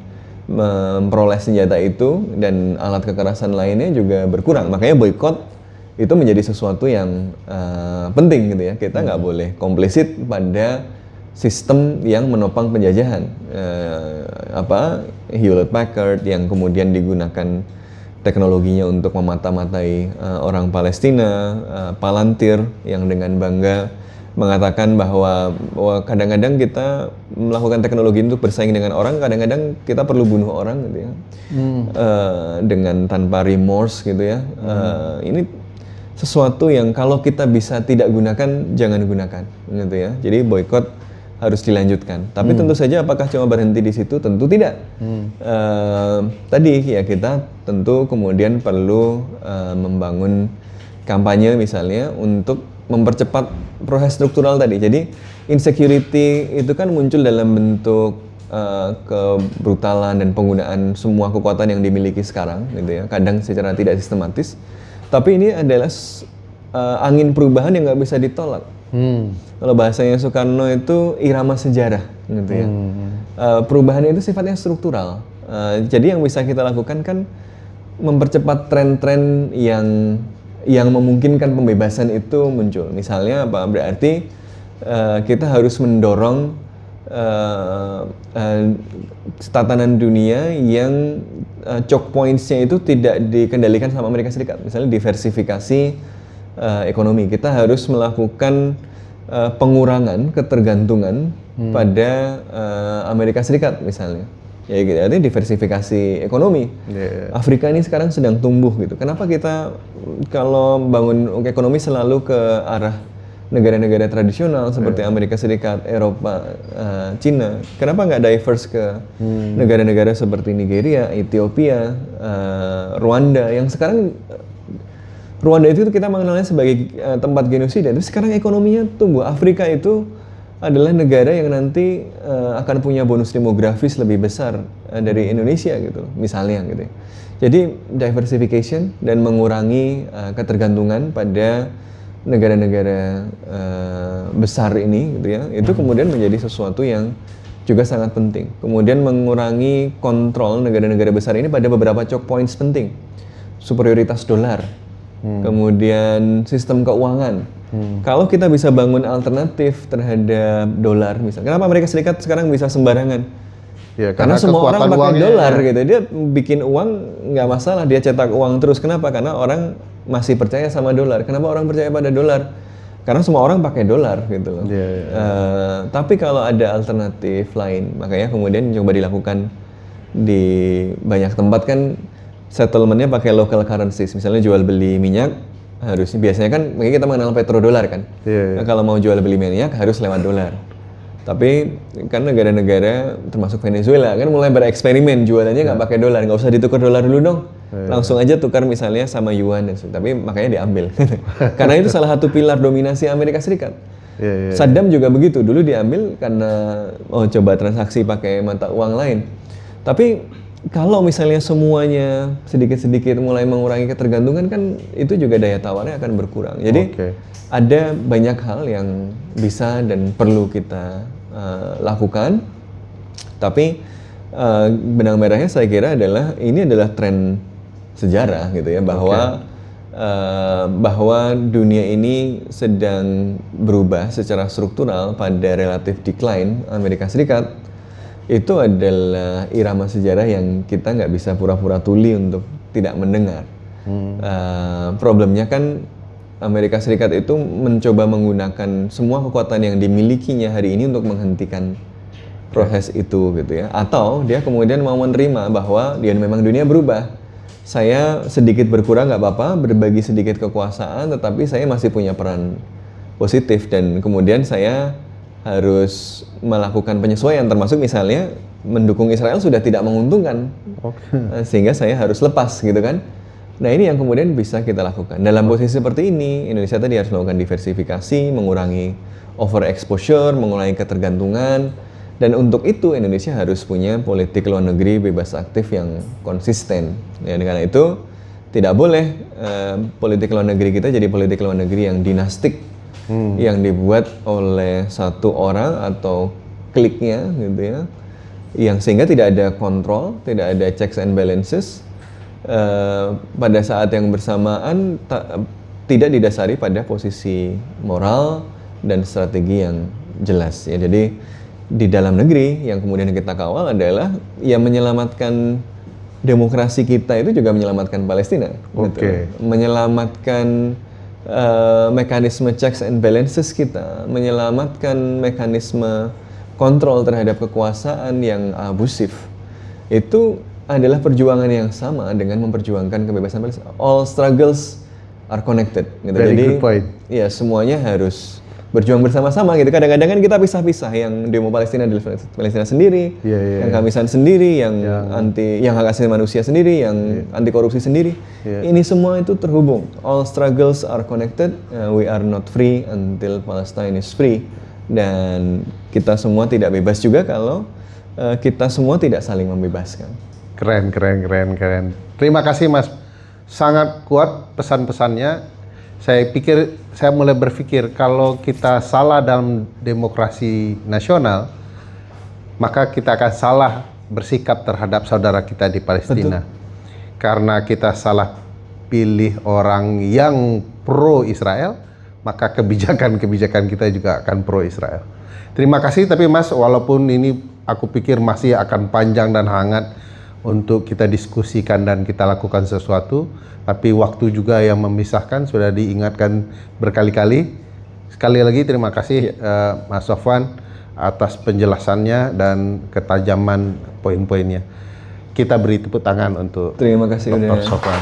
memperoleh senjata itu dan alat kekerasan lainnya juga berkurang. Makanya boykot itu menjadi sesuatu yang penting gitu ya. Kita nggak boleh komplisit pada sistem yang menopang penjajahan. Hewlett Packard yang kemudian digunakan teknologinya untuk memata-matai orang Palestina, Palantir yang dengan bangga mengatakan bahwa kadang-kadang kita melakukan teknologi untuk bersaing dengan orang, kadang-kadang kita perlu bunuh orang gitu ya, dengan tanpa remorse gitu ya. Ini sesuatu yang kalau kita bisa tidak gunakan, jangan gunakan gitu ya. Jadi boykot harus dilanjutkan. Tapi tentu saja apakah cuma berhenti di situ? Tentu tidak. Tadi ya kita tentu kemudian perlu membangun kampanye misalnya untuk mempercepat proses struktural tadi. Jadi insecurity itu kan muncul dalam bentuk kebrutalan dan penggunaan semua kekuatan yang dimiliki sekarang gitu ya. Kadang secara tidak sistematis. Tapi ini adalah angin perubahan yang nggak bisa ditolak. Kalau bahasanya Soekarno itu irama sejarah, gitu ya. Perubahan itu sifatnya struktural. Jadi yang bisa kita lakukan kan mempercepat tren-tren yang memungkinkan pembebasan itu muncul. Misalnya apa? Berarti kita harus mendorong tatanan dunia yang choke points-nya itu tidak dikendalikan sama Amerika Serikat. Misalnya diversifikasi ekonomi. Kita harus melakukan pengurangan ketergantungan pada Amerika Serikat misalnya. Ya gitu, artinya diversifikasi ekonomi. Afrika ini sekarang sedang tumbuh gitu. Kenapa kita kalau bangun ekonomi selalu ke arah negara-negara tradisional seperti Amerika Serikat, Eropa, Cina? Kenapa nggak diverse ke negara-negara seperti Nigeria, Ethiopia, Rwanda yang sekarang Rwanda itu kita mengenalnya sebagai tempat genosida, tapi sekarang ekonominya tumbuh. Afrika itu adalah negara yang nanti akan punya bonus demografis lebih besar dari Indonesia gitu, misalnya gitu. Jadi diversification dan mengurangi ketergantungan pada negara-negara besar ini gitu ya, itu kemudian menjadi sesuatu yang juga sangat penting. Kemudian mengurangi kontrol negara-negara besar ini pada beberapa choke points penting. Superioritas dolar, kemudian sistem keuangan. Kalau kita bisa bangun alternatif terhadap dolar misalnya, kenapa Amerika Serikat sekarang bisa sembarangan? Ya, karena semua orang pakai dolar gitu, dia bikin uang nggak masalah, dia cetak uang terus. Kenapa? Karena orang masih percaya sama dolar. Kenapa orang percaya pada dolar? Karena semua orang pakai dolar gitu loh. Tapi kalau ada alternatif lain, makanya kemudian coba dilakukan di banyak tempat kan settlementnya pakai local currencies. Misalnya jual beli minyak biasanya kan kita mengenal petrodolar kan. Nah, kalau mau jual beli minyak harus lewat dolar. Tapi kan negara-negara termasuk Venezuela kan mulai bereksperimen jualannya nggak pakai dolar, nggak usah ditukar dolar dulu dong, langsung aja tukar misalnya sama yuan dan tapi makanya diambil karena itu salah satu pilar dominasi Amerika Serikat. Saddam juga begitu, dulu diambil karena coba transaksi pakai mata uang lain. Tapi kalau misalnya semuanya sedikit-sedikit mulai mengurangi ketergantungan kan itu juga daya tawarnya akan berkurang. Jadi ada banyak hal yang bisa dan perlu kita lakukan, tapi benang merahnya saya kira adalah ini adalah tren sejarah gitu ya, bahwa dunia ini sedang berubah secara struktural pada relatif decline Amerika Serikat. Itu adalah irama sejarah yang kita nggak bisa pura-pura tuli untuk tidak mendengar. Problemnya kan Amerika Serikat itu mencoba menggunakan semua kekuatan yang dimilikinya hari ini untuk menghentikan proses itu gitu ya. Atau dia kemudian mau menerima bahwa dia memang dunia berubah. Saya sedikit berkurang nggak apa-apa, berbagi sedikit kekuasaan, tetapi saya masih punya peran positif dan kemudian saya harus melakukan penyesuaian, termasuk misalnya mendukung Israel sudah tidak menguntungkan, sehingga saya harus lepas gitu kan. Nah ini yang kemudian bisa kita lakukan. Dalam posisi seperti ini, Indonesia tadi harus melakukan diversifikasi, mengurangi overexposure, mengurangi ketergantungan. Dan untuk itu Indonesia harus punya politik luar negeri bebas aktif yang konsisten. Ya, karena itu tidak boleh politik luar negeri kita jadi politik luar negeri yang dinastik, yang dibuat oleh satu orang atau kliknya gitu ya, yang sehingga tidak ada kontrol, tidak ada checks and balances. Pada saat yang bersamaan tidak didasari pada posisi moral dan strategi yang jelas ya. Jadi di dalam negeri yang kemudian kita kawal adalah ya menyelamatkan demokrasi kita itu juga menyelamatkan Palestina, gitu. Menyelamatkan mekanisme checks and balances kita, menyelamatkan mekanisme kontrol terhadap kekuasaan yang abusif. Itu adalah perjuangan yang sama dengan memperjuangkan kebebasan Palestina. All struggles are connected. Gitu. Jadi, good point. Ya semuanya harus berjuang bersama-sama gitu. Kadang-kadang kan kita pisah-pisah, yang demo Palestina di Palestina sendiri, yang Kamisan sendiri, yang hak asasi manusia sendiri, yang anti korupsi sendiri. Ini semua itu terhubung. All struggles are connected. We are not free until Palestine is free. Dan kita semua tidak bebas juga kalau kita semua tidak saling membebaskan. Keren. Terima kasih Mas, sangat kuat pesan-pesannya. Saya mulai berpikir kalau kita salah dalam demokrasi nasional, maka kita akan salah bersikap terhadap saudara kita di Palestina. Betul. Karena kita salah pilih orang yang pro Israel, maka kebijakan-kebijakan kita juga akan pro Israel. Terima kasih, tapi Mas, walaupun ini aku pikir masih akan panjang dan hangat untuk kita diskusikan dan kita lakukan sesuatu, tapi waktu juga yang memisahkan, sudah diingatkan berkali-kali. Sekali lagi terima kasih Mas Sofwan atas penjelasannya dan ketajaman poin-poinnya. Kita beri tepuk tangan untuk Terima kasih Dr. Sofwan.